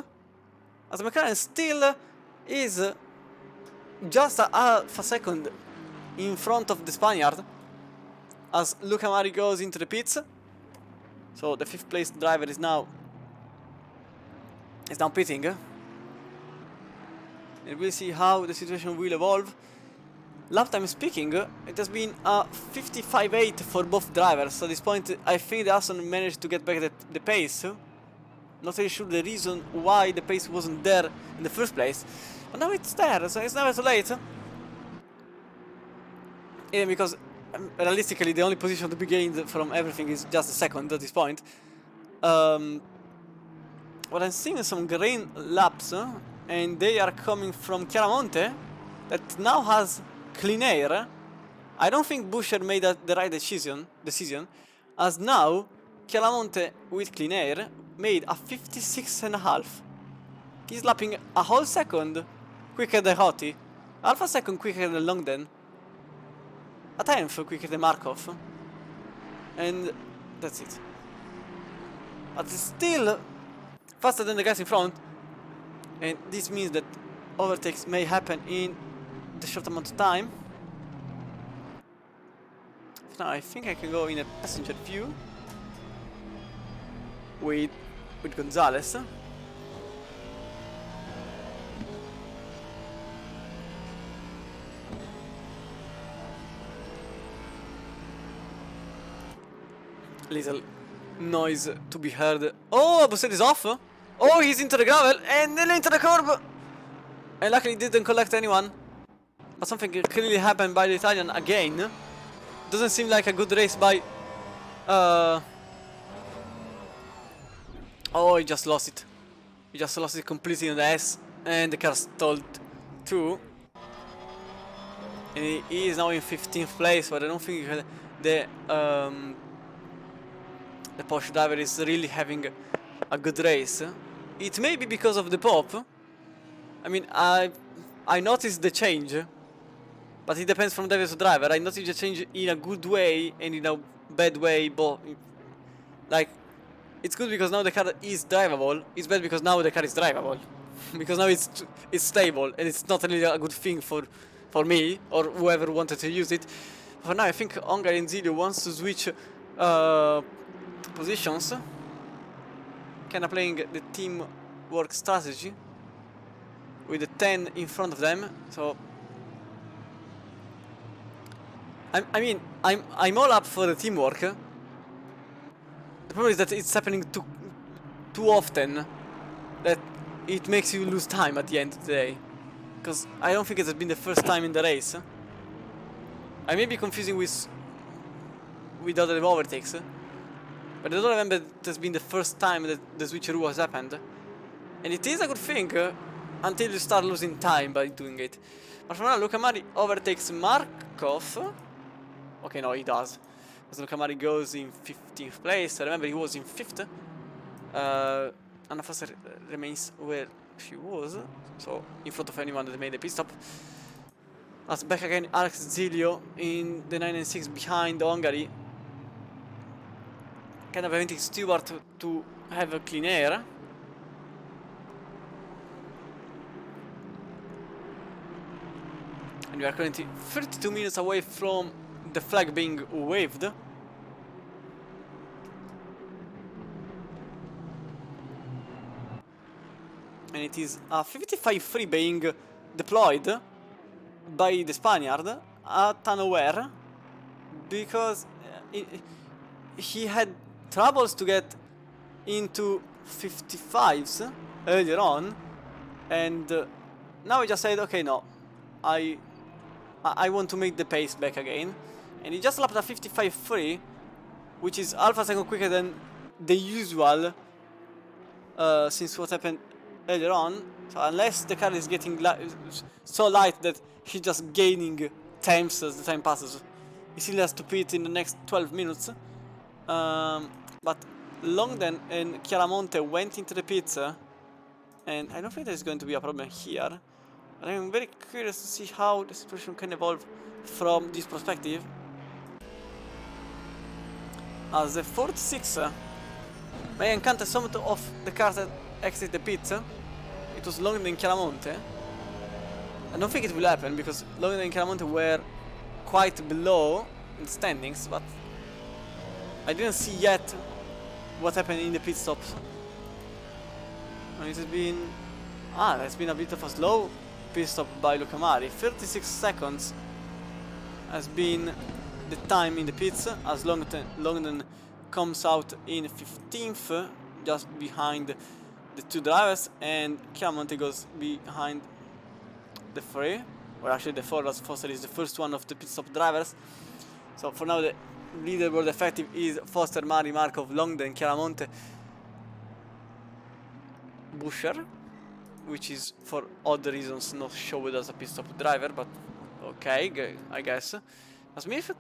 as McLaren still is just a half a second in front of the Spaniard, as Luca Mari goes into the pits. So the 5th place driver is now pitting, and we'll see how the situation will evolve. Lap time speaking, it has been a 55.8 for both drivers. So at this point, I think the Aston managed to get back the pace. Not really sure the reason why the pace wasn't there in the first place, but now it's there, so it's never too late. Even because realistically the only position to be gained from everything is just a second at this point. But I'm seeing some green laps, and they are coming from Chiaramonte, that now has clean air. I don't think Busher made the right decision, as now Chiaramonte with clean air made a 56.5. He's lapping a whole second quicker than Hotti, half a second quicker than Longden, a tenth quicker than Markov, and that's it. But it's still faster than the guys in front, and this means that overtakes may happen in the short amount of time. Now I think I can go in a passenger view with Gonzalez. Little noise to be heard. Oh, Busset is off. Oh, he's into the gravel and then into the curb. And luckily didn't collect anyone. But something clearly happened by the Italian again. Doesn't seem like a good race by... Oh, he just lost it. He just lost it completely on the S. And the car stalled too. And he is now in 15th place, but I don't think the Porsche driver is really having a good race. It may be because of the pop. I mean, I noticed the change, but it depends from driver to driver. I noticed the change in a good way and in a bad way, but like, it's good because now the car is drivable. It's bad because now the car is drivable. Because now it's stable, and it's not really a good thing for me or whoever wanted to use it. For now, I think Hungary and Zilio wants to switch positions. Kinda playing the teamwork strategy with the 10 in front of them. So I mean, I'm all up for the teamwork. The problem is that it's happening too often that it makes you lose time at the end of the day. Because I don't think it has been the first time in the race. I may be confusing with other overtakes, but I don't remember it has been the first time that the switcheroo has happened. And it is a good thing until you start losing time by doing it. But for now, Luca Mari overtakes Markov. Okay, no, he does. Because Luca Mari goes in 15th place. I remember he was in 5th. Anna Foster remains where she was, so in front of anyone that made the pit stop. As back again, Alex Zilio in the 9 and 6 behind Hungary. Kind of preventing Stewart to have a clean air. And we are currently 32 minutes away from the flag being waved. And it is a 55-3 being deployed by the Spaniard at unaware, because he had troubles to get into 55s earlier on, and now he just said, okay, no, I want to make the pace back again, and he just lapped a 55-3, which is half a second quicker than the usual since what happened earlier on. So unless the car is getting so light that he's just gaining temps as the time passes, he still has to pit in the next 12 minutes. But Longden and Chiaramonte went into the pits, and I don't think there's going to be a problem here. But I'm very curious to see how the situation can evolve from this perspective. As the 46 may encounter some of the cars that exit the pits, it was Longden and Chiaramonte. I don't think it will happen because Longden and Chiaramonte were quite below in the standings, but I didn't see yet what happened in the pit stops. And it has been... there's been a bit of a slow pit stop by Luca Mari. 36 seconds has been the time in the pits as Longden comes out in 15th, just behind the two drivers, and Chiaramonte goes behind the 3, or actually the 4, as Foster is the first one of the pit stop drivers. So for now the leaderboard effective is Foster, Mari, Markov, Longden, Chiaramonte, Buscher, which is for other reasons not showed as a pit stop driver, but okay, I guess. As Smith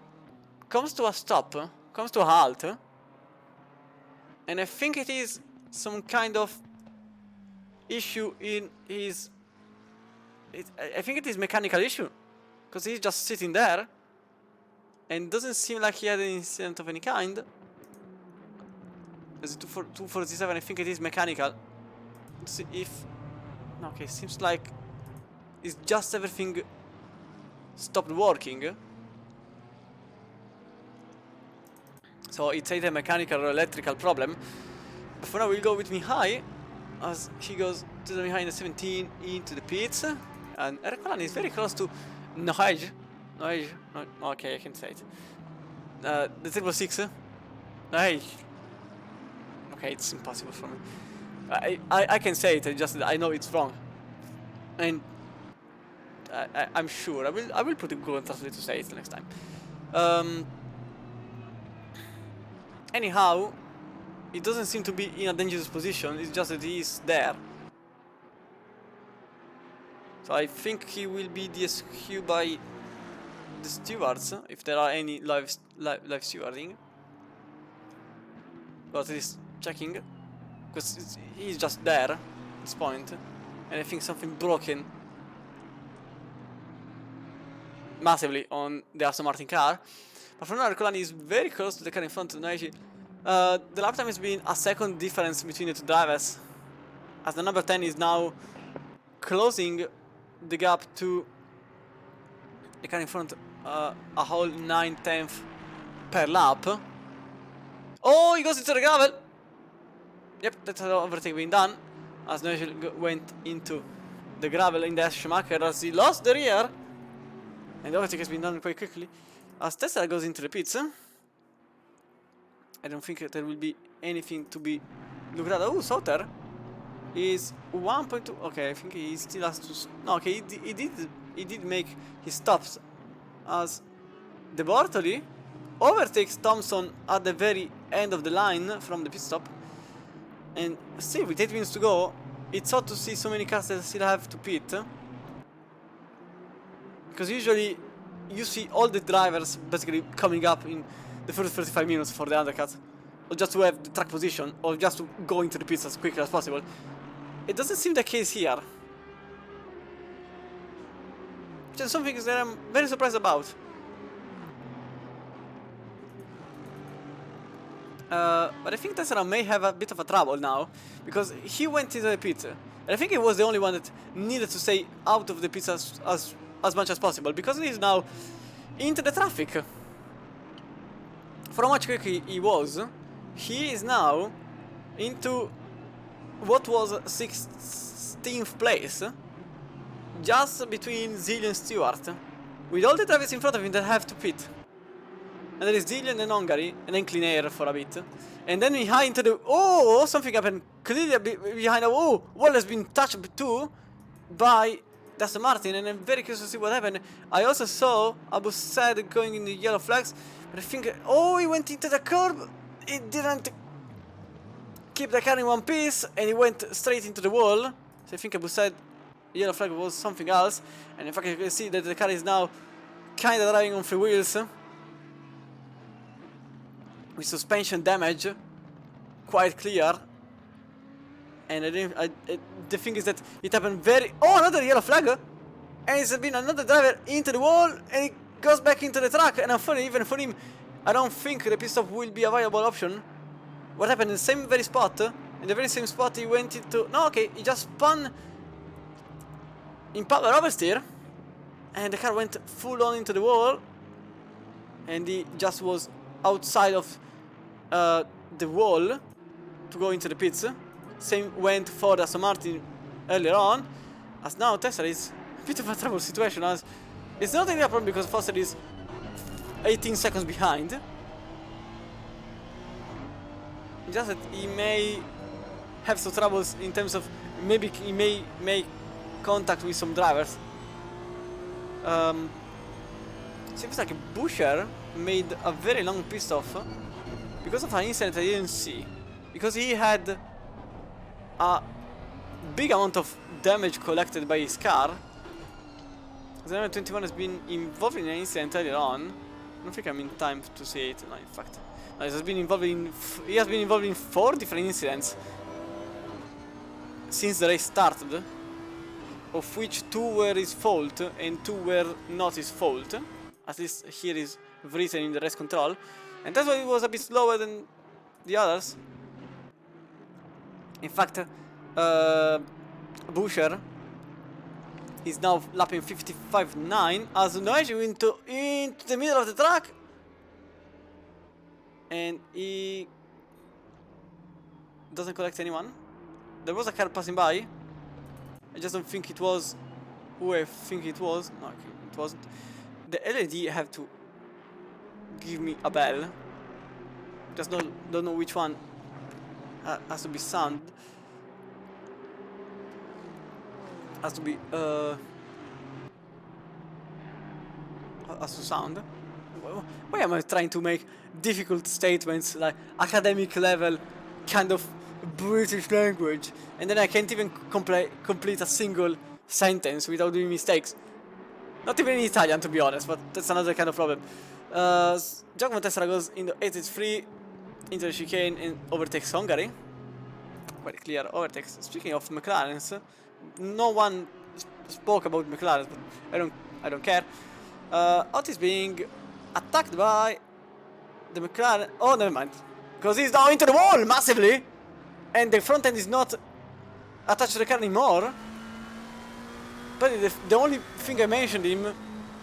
comes to a stop, comes to a halt, and I think it is some kind of issue in his... I think it is mechanical issue, because he's just sitting there, and doesn't seem like he had an incident of any kind. There's 247, I think it is mechanical. Let's see if... Okay, seems like it's just everything stopped working. So it's either a mechanical or electrical problem. But for now we'll go with Mihai, as he goes to the behind the 17 into the pits. And Erkolan is very close to Nohaj. Okay, I can say it. The 666. Nohaj. Okay, it's impossible for me. I can say it, I know it's wrong. And I'm sure I will put a Google Translate to say it next time. Anyhow, it doesn't seem to be in a dangerous position, it's just that he is there. So I think he will be DSQ by the stewards, if there are any live stewarding. But at least checking, because he's just there at this point, and I think something broken massively on the Aston Martin car. But for now, Ercolani is very close to the car in front of Noiji. The lap time has been a second difference between the two drivers, as the number 10 is now closing the gap to the car in front a whole 9/10 per lap. Oh, he goes into the gravel. Yep, that's how overtake being done. As Nigel went into the gravel in the Schumacher as he lost the rear. And the overtake has been done quite quickly. As Tesla goes into the pits. I don't think there will be anything to be looked at. Oh, Sauter is 1.2. Okay, I think he still has to. No, okay, he did make his stops. As the Bortoli overtakes Thompson at the very end of the line from the pit stop. And still, with 8 minutes to go, it's odd to see so many cars that still have to pit. Because usually you see all the drivers basically coming up in the first 35 minutes for the undercut. Or just to have the track position, or just to go into the pits as quickly as possible. It doesn't seem the case here. Which is something that I'm very surprised about. But I think Tessera may have a bit of a trouble now, because he went into the pit, and I think he was the only one that needed to stay out of the pits as much as possible, because he is now into the traffic. For how much quicker he was, he is now into what was 16th place, just between Zillion and Stewart, with all the drivers in front of him that have to pit. And there is Zillion and Hungary, and then Clean Air for a bit. And then behind the... Oh, something happened clearly behind... Oh, wall has been touched too by Aston Martin, and I'm very curious to see what happened. I also saw Abu Said going in the yellow flags, but I think... Oh, he went into the curb. He didn't keep the car in one piece, and he went straight into the wall. So I think Abu Said yellow flag was something else. And in fact, you can see that the car is now kind of driving on 3 wheels. With suspension damage quite clear, and the thing is that it happened very... Oh, another yellow flag, and it's been another driver into the wall, and he goes back into the track. And unfortunately, even for him, I don't think the pit stop will be a viable option. What happened in the same very spot? In the very same spot he went into... No, okay, he just spun in power oversteer, and the car went full on into the wall, and he just was outside of the wall to go into the pits. Same went for Aston Martin earlier on, as now Tesla is a bit of a trouble situation, as it's not really a problem because Foster is 18 seconds behind. Just that he may have some troubles in terms of maybe he may make contact with some drivers. Seems like Buscher made a very long pit stop because of an incident I didn't see. Because he had a big amount of damage collected by his car. The number 21 has been involved in an incident earlier on. I don't think I'm in time to see it. No, in fact, no, he has been involved in 4 different incidents since the race started, of which 2 were his fault and 2 were not his fault. At least here is written in the race control, and that's why it was a bit slower than the others. In fact, Buscher is now lapping 55.9 as Noege into the middle of the track, and he doesn't collect anyone. There was a car passing by. I just don't think it was who I think it was. No, it wasn't. The LED have to give me a bell. Just don't know which one has to be sound. Has to be has to sound. Why am I trying to make difficult statements like academic level kind of British language, and then I can't even complete a single sentence without doing mistakes? Not even in Italian, to be honest, but that's another kind of problem. Giacomo Tessera goes into 83 into the chicane and overtakes Hungary. Quite clear overtakes. Speaking of McLarens, no one spoke about McLarens, but I don't care. Otis being attacked by the McLaren. Oh, never mind, because he's now into the wall massively, and the front end is not attached to the car anymore. But the only thing I mentioned him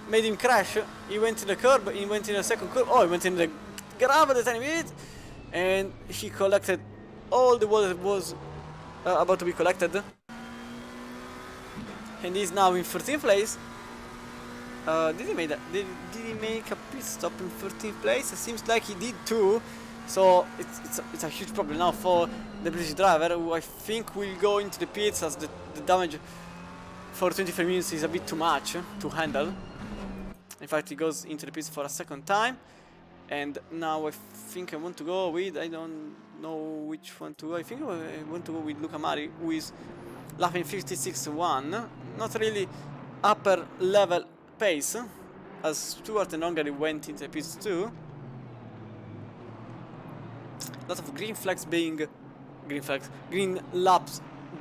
made him crash. He went in the curb, he went in the second curb, oh, he went in the gravel a tiny bit, and he collected all the water that was about to be collected. And he's now in 13th place. Did he make a pit stop in 13th place? It seems like he did too. So it's a huge problem now for the British driver, who I think will go into the pits as the damage for 25 minutes is a bit too much to handle. In fact, he goes into the pits for a second time. And now I think I want to go with, I don't know which one to go. I think I want to go with Luca Mari, who is lapping 56.1. Not really upper level pace, as Stewart and Hungary went into the pits too. Lot of green laps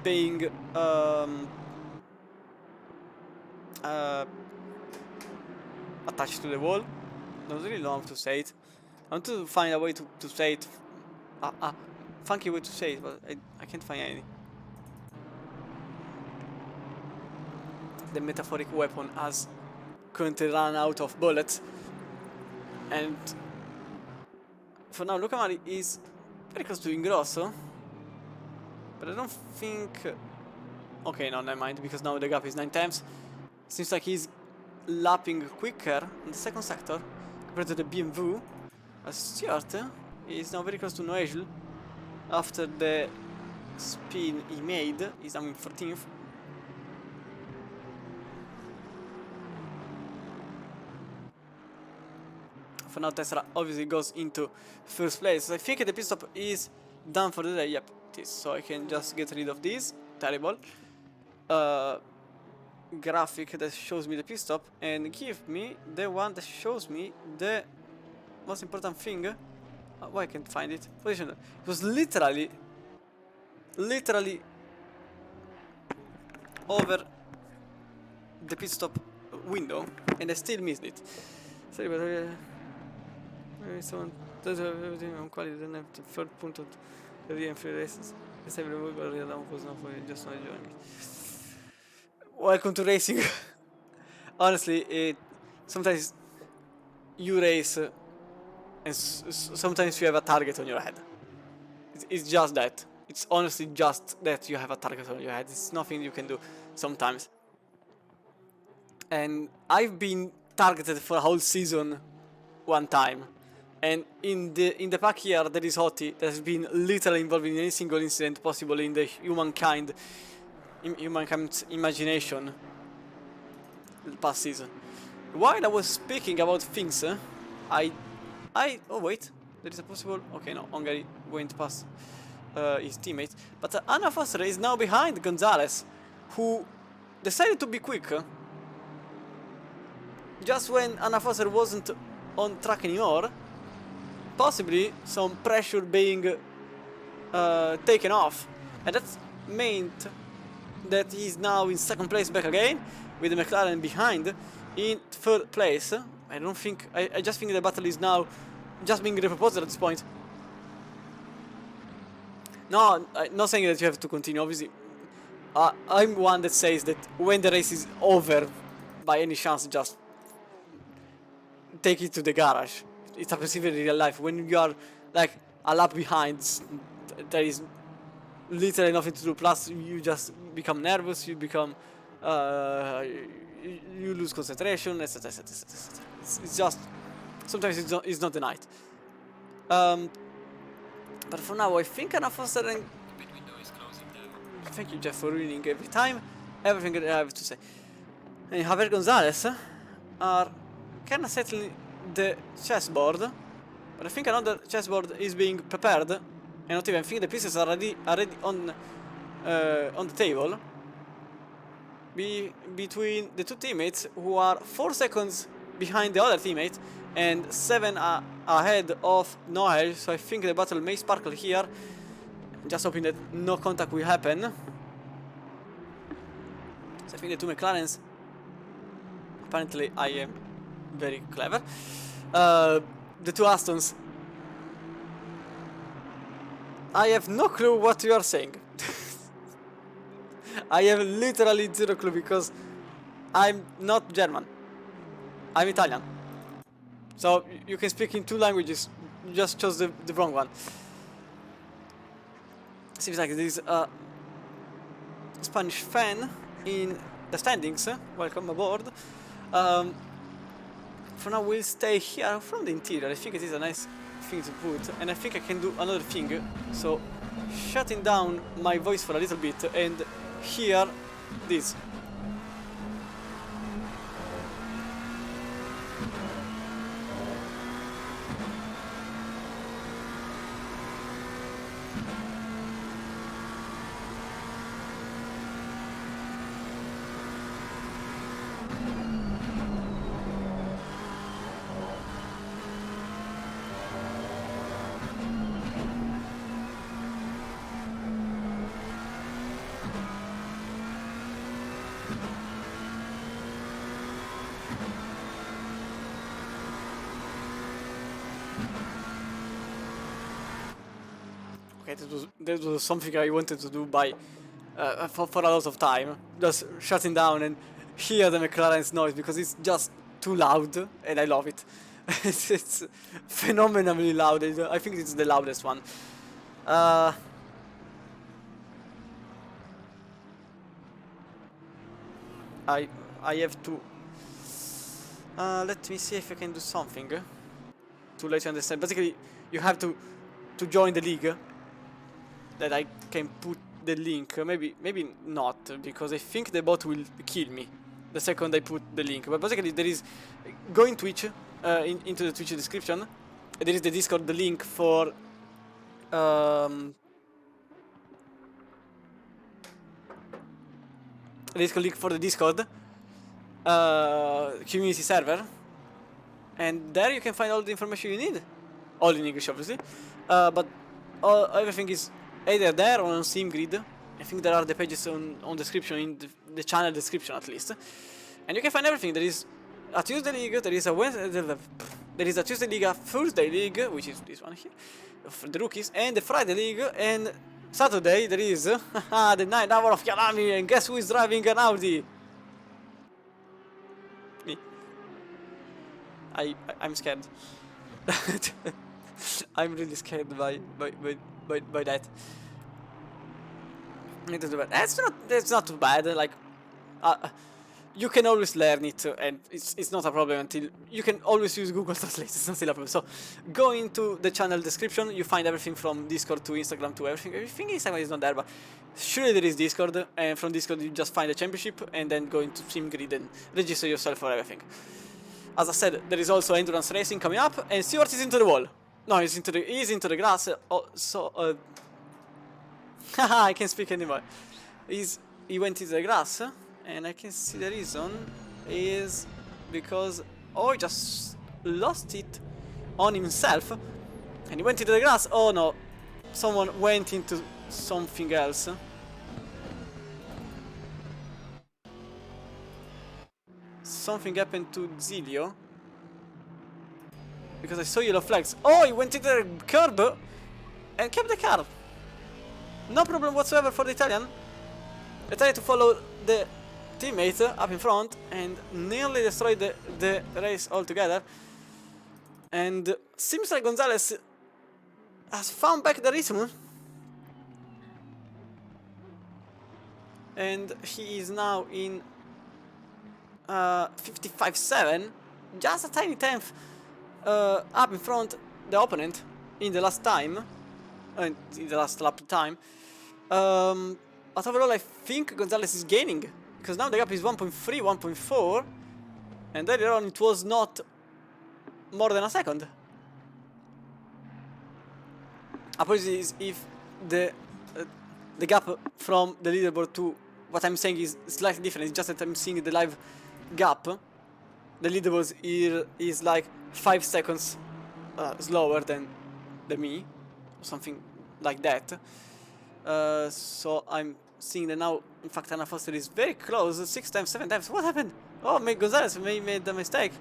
being attached to the wall. Don't really know how to say it. I want to find a way to say it. Funky way to say it, but I can't find any. The metaphoric weapon has currently run out of bullets. And for now, Luca Mari is very close to Ingrosso. But I don't think... Okay, no, never mind, because now the gap is 9 times. Seems like he's lapping quicker in the second sector compared to the BMW. As Stewart is now very close to Noegel after the spin he made. He's now in 14th. For now, Tesla obviously goes into first place. I think the pit stop is done for the day. Yep, it is. So I can just get rid of this terrible graphic that shows me the pit stop and give me the one that shows me the most important thing. Why I can't find it? Position. It was literally over the pit stop window, and I still missed it. Sorry, but someone does have everything on quality. Don't have the third point of the free races. Let's have a look at the down was not for just not enjoying it. Welcome to racing. Honestly, sometimes you race and sometimes you have a target on your head. It's just that. It's honestly just that you have a target on your head. It's nothing you can do sometimes. And I've been targeted for a whole season one time. And in the pack here there is Hoti that has been literally involved in any single incident possible in the humankind's imagination the past season. While I was speaking about things, oh wait, there is a possible, okay, no, Hungary went past his teammate, but Anna Foster is now behind Gonzalez, who decided to be quick just when Anna Foster wasn't on track anymore. Possibly some pressure being taken off, and that meant that he's now in second place back again with the McLaren behind in third place. I don't think, I just think the battle is now just being reproposed at this point. No, I'm not saying that you have to continue, obviously. I'm one that says that when the race is over, by any chance, just take it to the garage. It's a perceived in real life. When you are like a lap behind, there is literally nothing to do. Plus, you just become nervous. You become, you lose concentration, etc. It's just sometimes it's not the night. But for now, I think Anna Foster and thank you, Jeff, for ruining every time everything that I have to say. And Javier Gonzalez are kind of settling the chessboard, but I think another chessboard is being prepared, and not even think the pieces are already on the table between the two teammates, who are 4 seconds behind the other teammate and 7 ahead of Noel. So I think the battle may sparkle here. Just hoping that no contact will happen. So I think the two McLarens, apparently I am very clever. The two Astons, I have no clue what you are saying. I have literally zero clue because I'm not German. I'm Italian. So you can speak in 2 languages. You just chose the wrong one. Seems like there's a Spanish fan in the standings. Welcome aboard. For now we'll stay here from the interior. I think it is a nice thing to put, and I think I can do another thing. So shutting down my voice for a little bit and hear this. Okay, this was something I wanted to do by for a lot of time, just shutting down and hear the McLaren's noise because it's just too loud and I love it. It's phenomenally loud. I think it's the loudest one. I have to let me see if I can do something to let you understand. Basically, you have to join the league. That I can put the link. Maybe not, because I think the bot will kill me the second I put the link. But basically, there is going Twitch into the Twitch description. There is the Discord, the link for the link for the Discord community server, and there you can find all the information you need, all in English obviously, but everything is either there or on SteamGrid. I think there are the pages on description, in the channel description at least, and you can find everything. There is a Tuesday league, there is a Wednesday, there is a Tuesday league, a Thursday league, which is this one here for the rookies, and the Friday league, and Saturday there is the 9 hour of Kalami, and guess who is driving an Audi? Me. I'm scared. I'm really scared by that. That's not too bad. Like, you can always learn it, and it's not a problem until you can always use Google Translate. It's not still a problem. So, go into the channel description. You find everything from Discord to Instagram to everything. Everything Instagram is not there, but surely there is Discord. And from Discord, you just find the championship, and then go into SteamGrid and register yourself for everything. As I said, there is also endurance racing coming up, and Stewart is into the wall. No, he's into the grass. Haha, I can't speak anymore. He went into the grass, and I can see the reason is because he just lost it on himself, and he went into the grass. Oh no, someone went into something else. Something happened to Zilio. Because I saw yellow flags. Oh, he went into the curb and kept the car. No problem whatsoever for the Italian. I tried to follow the teammate up in front and nearly destroyed the race altogether. And seems like Gonzalez has found back the rhythm. And he is now in 55.7, just a tiny tenth up in front the opponent in the last time, in the last lap time. But overall, I think Gonzalez is gaining, because now the gap is 1.3, 1.4, and earlier on it was not more than a second. Apologies if the gap from the leaderboard to what I'm saying is slightly different. It's just that I'm seeing the live gap. The leaderboard here is like 5 seconds slower than me, or something like that. So I'm seeing that now. In fact, Anna Foster is very close. 6 times, 7 times. What happened? Oh, Gonzalez made the mistake,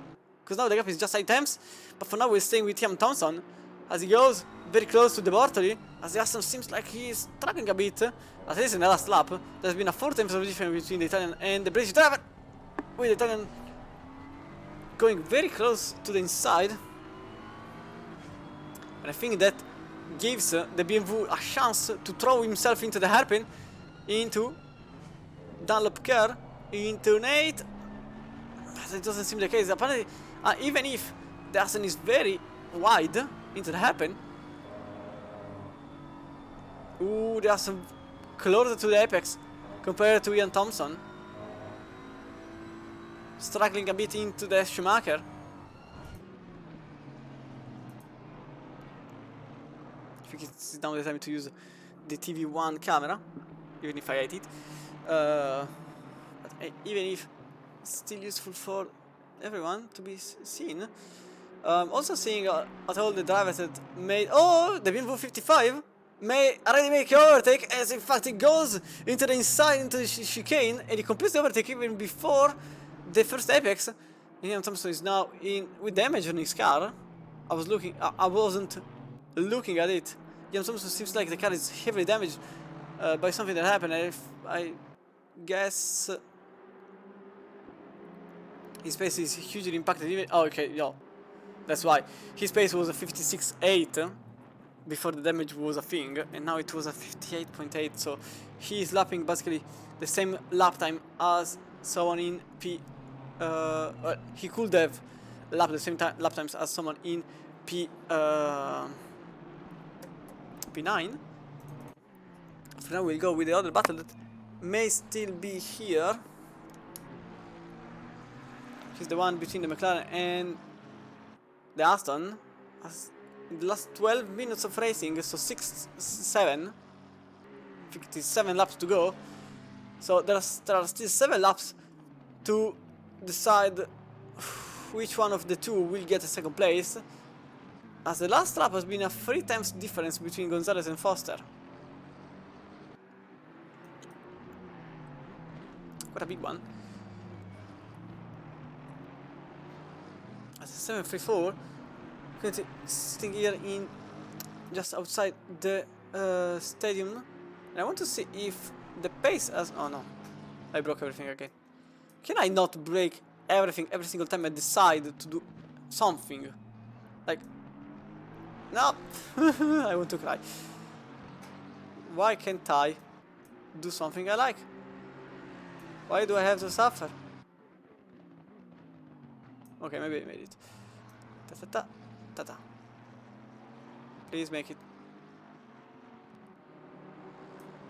because now the gap is just 8 times. But for now, we're staying with Liam Thompson as he goes very close to the Bortoli. As the Aston seems like he's struggling a bit, at least in the last lap. There's been a 4 times of difference between the Italian and the British driver, with the Italian going very close to the inside. And I think that gives the BMW a chance to throw himself into the hairpin, into Dunlop car, into Nate. But it doesn't seem the case. Apparently, even if the Aston is very wide into the hairpin. Ooh, the Aston closer to the apex compared to Ian Thompson. Struggling a bit into the Schumacher. I think it's now the time to use the TV1 camera, even if I hate it. But even if it's still useful for everyone to be seen. Also seeing at all the drivers that made... Oh, the BMW 55 may already make an overtake, as in fact it goes into the inside, into the chicane, and he completes the overtake even before the first apex. Ian Thompson is now in with damage on his car. I wasn't looking at it. Ian Thompson seems like the car is heavily damaged by something that happened. I guess his pace is hugely impacted. Even okay, yo, that's why his pace was a 56.8 before the damage was a thing, and now it was a 58.8. So he is lapping basically the same lap time as someone in P. He could have lapped the same lap times as someone in P9. So now we'll go with the other battle that may still be here. He's the one between the McLaren and the Aston. In the last 12 minutes of racing, so 7 laps to go. So there are still 7 laps to decide which one of the two will get a second place, as the last lap has been a 3 times difference between Gonzalez and Foster. Quite a big one. As a 7.34, currently sitting here in just outside the stadium, and I want to see if the pace has... Oh no, I broke everything again. Can I not break everything every single time I decide to do something? Like, no, I want to cry. Why can't I do something I like? Why do I have to suffer? Okay, maybe I made it. Ta-ta-ta, ta-ta. Please make it.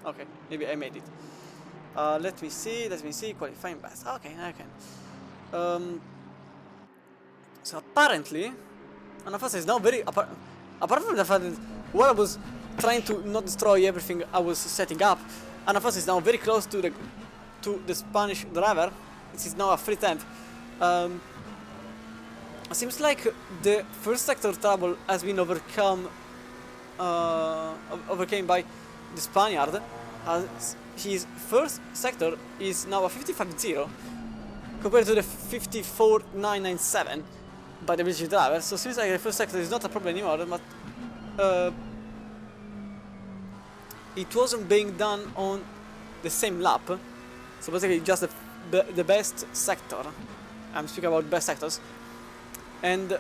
Okay, maybe I made it. Let me see, qualifying best. Okay, I can. So apparently, Anafasa is now very... Apart from the fact that while I was trying to not destroy everything I was setting up, Anafasa is now very close to the Spanish driver. It is now a free tenth. It seems like the first sector trouble has been overcome by the Spaniard. His first sector is now a 55.0 compared to the 54.997 by the British driver. So it seems like the first sector is not a problem anymore, but it wasn't being done on the same lap. So basically just the best sector. I'm speaking about best sectors. And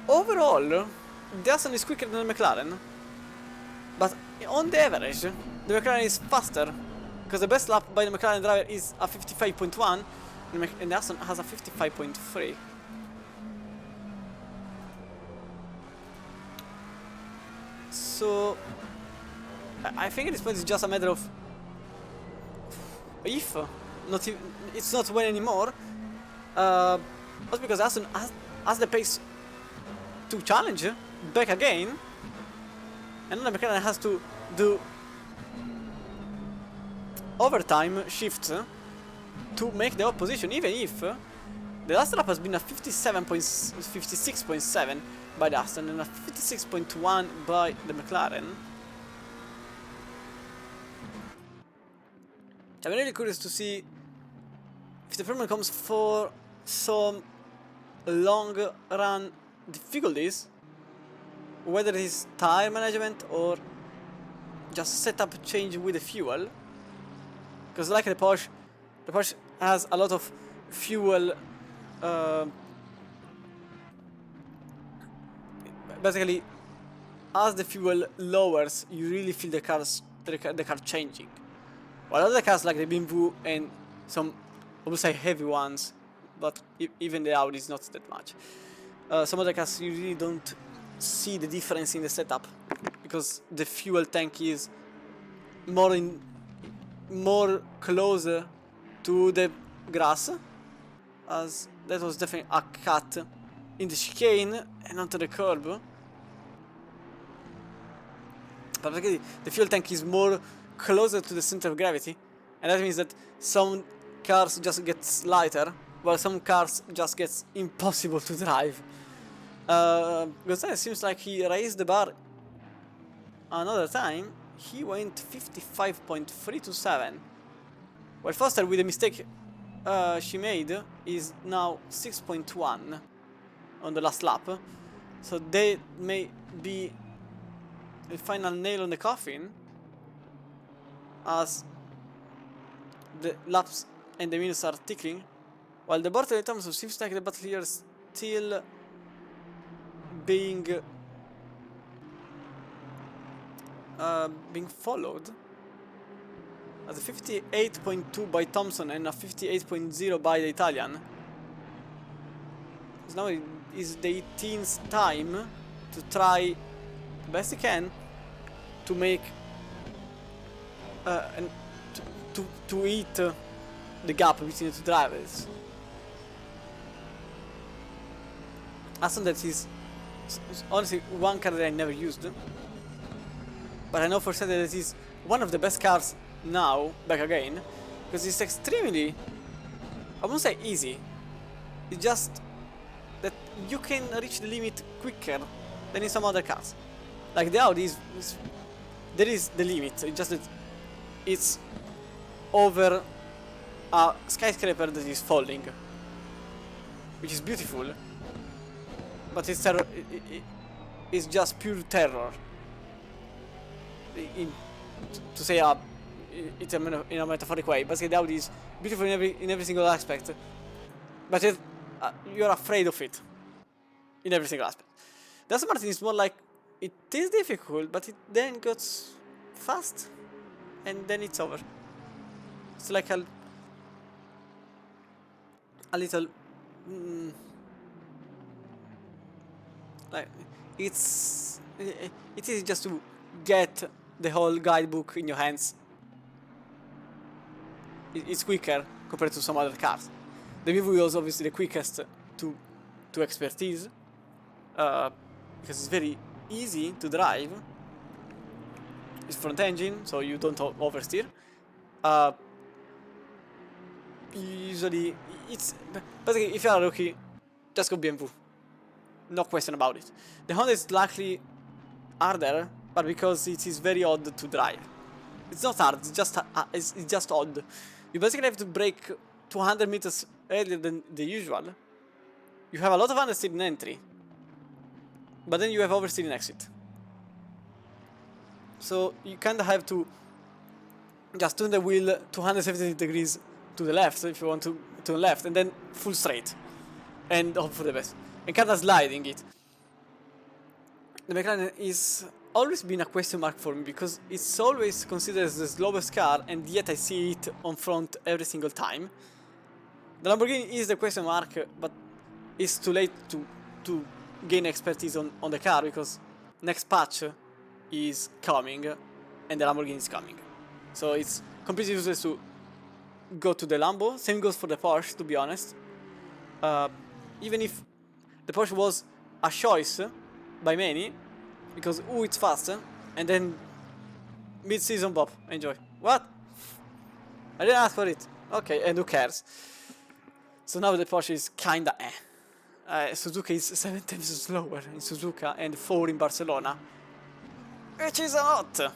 overall, the Aston is quicker than the McLaren, but on the average, the McLaren is faster, because the best lap by the McLaren driver is a 55.1, and the Aston has a 55.3. So, I think at this point it's just a matter of if, not even, it's not when anymore, but because Aston has the pace to challenge back again, and then the McLaren has to do overtime shifts to make the opposition, even if the last lap has been a 56.7 by the Aston and a 56.1 by the McLaren. I'm really curious to see if the problem comes for some long run difficulties, whether it is tire management or just setup change with the fuel, because like the Porsche has a lot of fuel basically, as the fuel lowers, you really feel the car changing. While other cars like the BMW and some, I would say, heavy ones, but even the Audi is not that much. Some other cars you really don't see the difference in the setup because the fuel tank is more closer to the grass, as that was definitely a cut in the chicane and onto the curb. But basically, the fuel tank is more closer to the center of gravity, and that means that some cars just get lighter, while some cars just get impossible to drive. Gonzalez seems like he raised the bar another time. He went 55.327, while Foster, with the mistake she made, is now 6.1 on the last lap. So they may be the final nail on the coffin, as the laps and the minutes are ticking, while the Bartley Thompson seems like the battle here is still being followed, as a 58.2 by Thompson and a 58.0 by the Italian. So now it is the 18th time to try the best he can to make and to eat the gap between the two drivers. Aston, that is honestly one car that I never used, but I know for certain that it is one of the best cars now back again, because it's extremely, I won't say easy, it's just that you can reach the limit quicker than in some other cars. Like the Audi there is the limit, it's just that it's over a skyscraper that is falling, which is beautiful, but it's just pure terror. To say it in a metaphoric way, basically the Audi is beautiful in every single aspect, but you're afraid of it in every single aspect. The Aston Martin is more like, it is difficult, but it then gets fast, and then it's over. It's like a little, like it is just to get the whole guidebook in your hands. It's quicker compared to some other cars. The BMW was obviously the quickest to expertise, because it's very easy to drive. It's front engine, so you don't oversteer. Usually, it's basically, if you are a rookie, just go BMW. No question about it. The Honda is slightly harder, but because it is very odd to drive. It's not hard, it's just odd. You basically have to brake 200 meters earlier than the usual. You have a lot of understeer in entry, but then you have oversteer in exit. So you kind of have to just turn the wheel 270 degrees to the left, so if you want to turn left, and then full straight, and hope for the best, and kind of sliding it. The McLaren is always been a question mark for me, because it's always considered as the slowest car, and yet I see it on front every single time. The Lamborghini is the question mark, but it's too late to gain expertise on the car, because next patch is coming, and the Lamborghini is coming. So it's completely useless to go to the Lambo. Same goes for the Porsche, to be honest. Even if the Porsche was a choice by many, because it's faster, and then mid-season Bob, enjoy. What? I didn't ask for it. Okay, and who cares? So now the Porsche is kinda Suzuka is 7 times slower in Suzuka and 4 in Barcelona, which is a lot.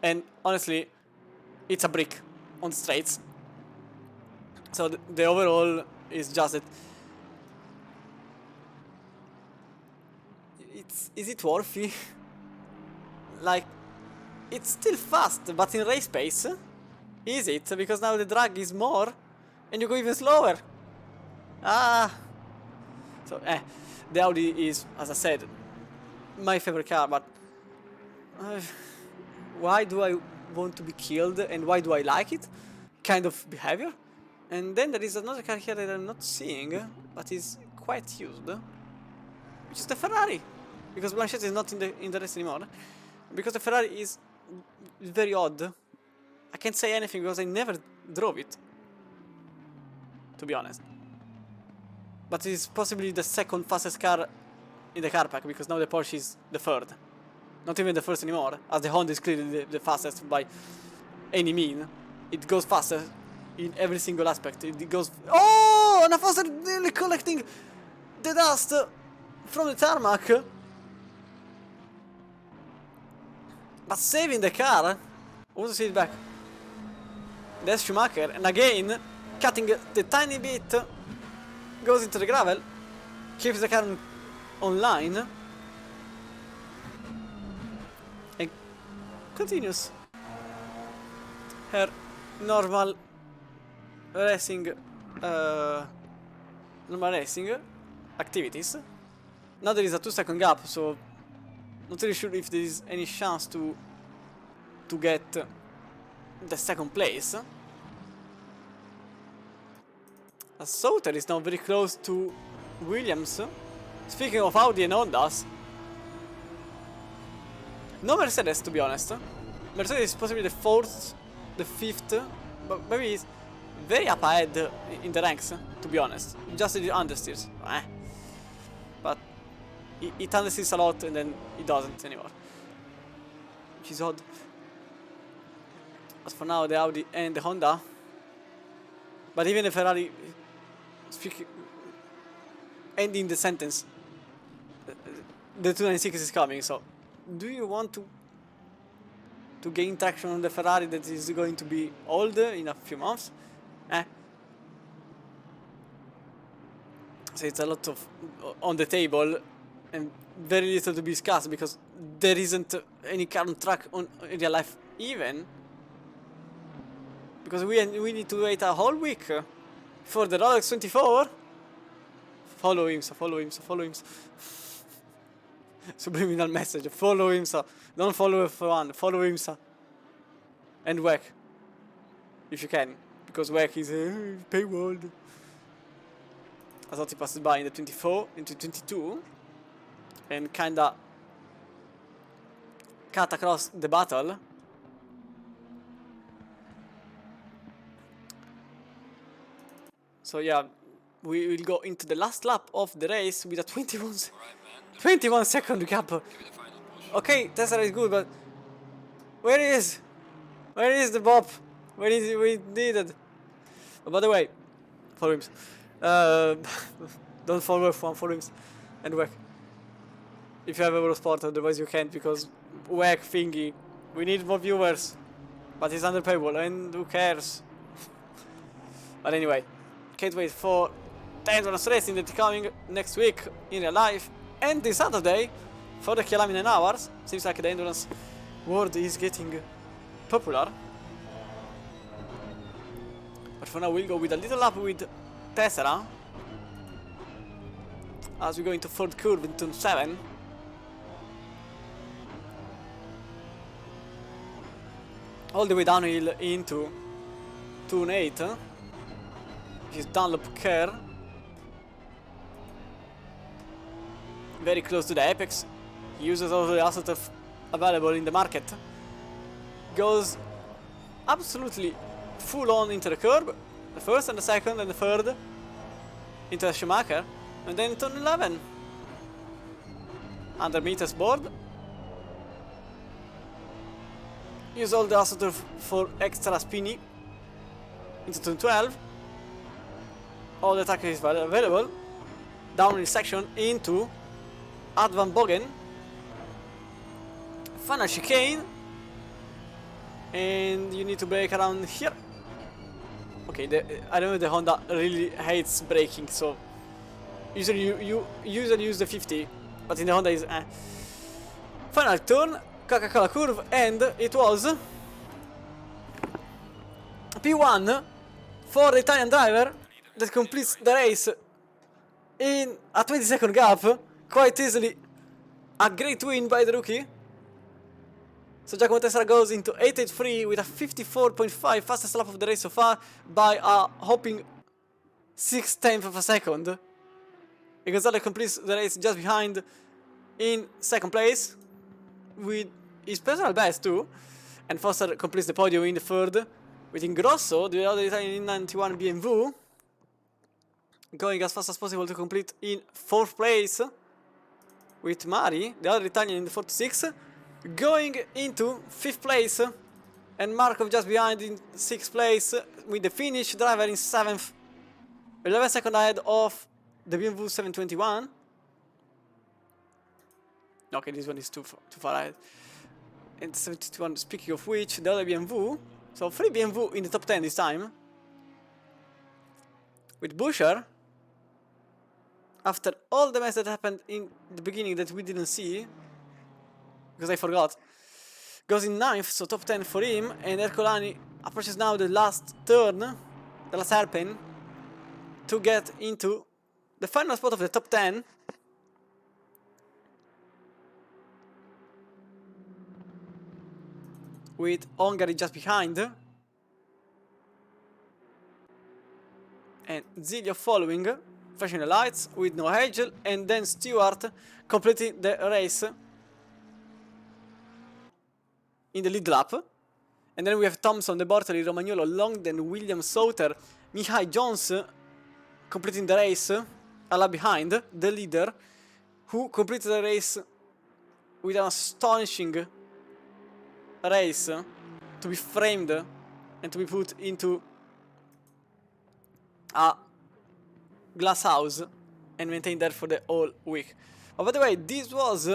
And honestly, it's a brick on the straights. So the overall is just that. Is it worthy? Like, it's still fast, but in race pace, is it? Because now the drag is more, and you go even slower. So The Audi is, as I said, my favorite car, but why do I want to be killed and why do I like it? Kind of behavior. And then there is another car here that I'm not seeing, but is quite used, which is the Ferrari, because Blanchett is not in the race anymore, because the Ferrari is very odd. I can't say anything because I never drove it, to be honest. But it is possibly the second fastest car in the car pack, because now the Porsche is the third. Not even the first anymore, as the Honda is clearly the fastest by any mean. It goes faster in every single aspect. It goes... Oh! And a faster nearly collecting the dust from the tarmac. But saving the car. Also see it back. There's Schumacher, and again, cutting the tiny bit, goes into the gravel, keeps the car online, and continues her normal racing activities. Now there is a 2-second gap, so not really sure if there is any chance to get the second place. As Sauter is now very close to Williams. Speaking of Audi and Hondas, no Mercedes, to be honest. Mercedes is possibly the 4th, the 5th, but maybe he's very up ahead in the ranks, to be honest. Just the understeers. But it understeers a lot and then it doesn't anymore, which is odd. As for now, the Audi and the Honda. But even the Ferrari, ending the sentence, the 296 is coming, so do you want to gain traction on the Ferrari that is going to be old in a few months? So it's a lot of on the table and very little to be discussed, because there isn't any car on track in real life even. Because we need to wait a whole week for the Rolex 24. Follow him, follow him, follow him. Subliminal message. Follow him, don't follow F1. Follow him, and WEC, if you can, because WEC is paywalled. I thought he passed by in the 24 into 22, and kinda cut across the battle. So yeah, we will go into the last lap of the race with a 21 second gap. Okay, Tesla is good, but where is the Bob? Where is it we needed? Oh, by the way, follow him. Don't follow F1, follow him and WEC. If you have Eurosport, otherwise you can't, because WEC thingy. We need more viewers, but it's under paywall, and who cares? But anyway, can't wait for the endurance racing that is coming next week in real life, and this Saturday for the Kilometer hours. Seems like the endurance world is getting popular. But for now we'll go with a little lap with Tessera as we go into third curve in turn 7. All the way downhill into turn 8. His Dunlop Care. Very close to the apex. He uses all the assets available in the market. Goes absolutely full on into the curb. The first and the second and the third. Into the Schumacher. And then turn 11. Under meters board. Use all the assets for extra spinny. Into turn 12. All the attack is available. Downhill section into Advan Bogen. Final chicane. And you need to brake around here. Okay, I don't know, the Honda really hates braking, so usually you usually use the 50, but in the Honda is Final turn, Coca-Cola curve, and it was P1 for the Italian driver that completes the race in a 20-second gap, quite easily. A great win by the rookie. So Giacomo Tessera goes into 883 with a 54.5, fastest lap of the race so far by a hopping 6/10 of a second. And Gonzalez completes the race just behind in second place with his personal best too. And Foster completes the podium in the third with Ingrosso, the other Italian in 91 BMW, going as fast as possible to complete in fourth place with Mari, the other Italian in the 46, going into fifth place, and Markov just behind in sixth place with the Finnish driver in seventh, 11 seconds ahead of the BMW 721. Okay, this one is too far ahead. And 721, speaking of which, the other BMW, so 3 BMW in the top 10 this time, with Buscher, after all the mess that happened in the beginning that we didn't see, because I forgot, goes in 9th, so top 10 for him, and Ercolani approaches now the last turn, the last hairpin, to get into the final spot of the top 10. With Hungary just behind. And Zilio following, flashing the lights with no Hagel, and then Stewart completing the race in the lead lap. And then we have Thompson, De Bortoli, Romagnolo, Longden, Williams, Sauter, Mihai Jones completing the race a lap behind, the leader, who completed the race with an astonishing race to be framed and to be put into a glass house and maintained there for the whole week. Oh, by the way, this was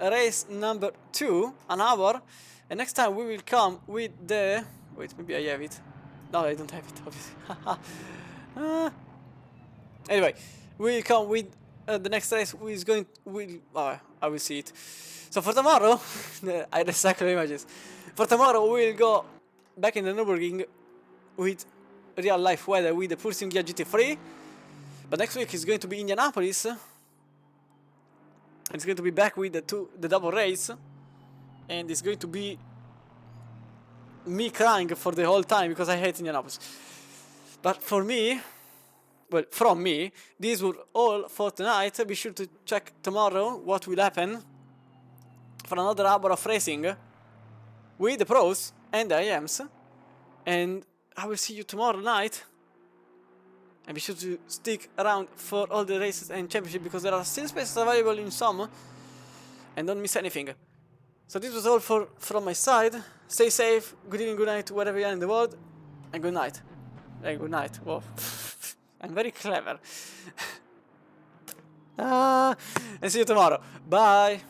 race number 2, an hour, and next time we will come with the... Wait, maybe I have it. No, I don't have it, obviously. Anyway, we will come with the next race, who is going... I will see it. So for tomorrow, I recycle images. For tomorrow, we'll go back in the Nurburgring with real life weather with the Pulsing Gear GT3. But next week is going to be Indianapolis. It's going to be back with the double race. And it's going to be me crying for the whole time because I hate Indianapolis. But for me, well, from me, these were all for tonight. Be sure to check tomorrow what will happen for another hour of racing with the pros and the IMs. And I will see you tomorrow night. And be sure to stick around for all the races and championship because there are still spaces available in some. And don't miss anything. So this was all from my side. Stay safe, good evening, good night, wherever you are in the world. And good night. Hey, good night. Whoa. I'm very clever. And see you tomorrow. Bye.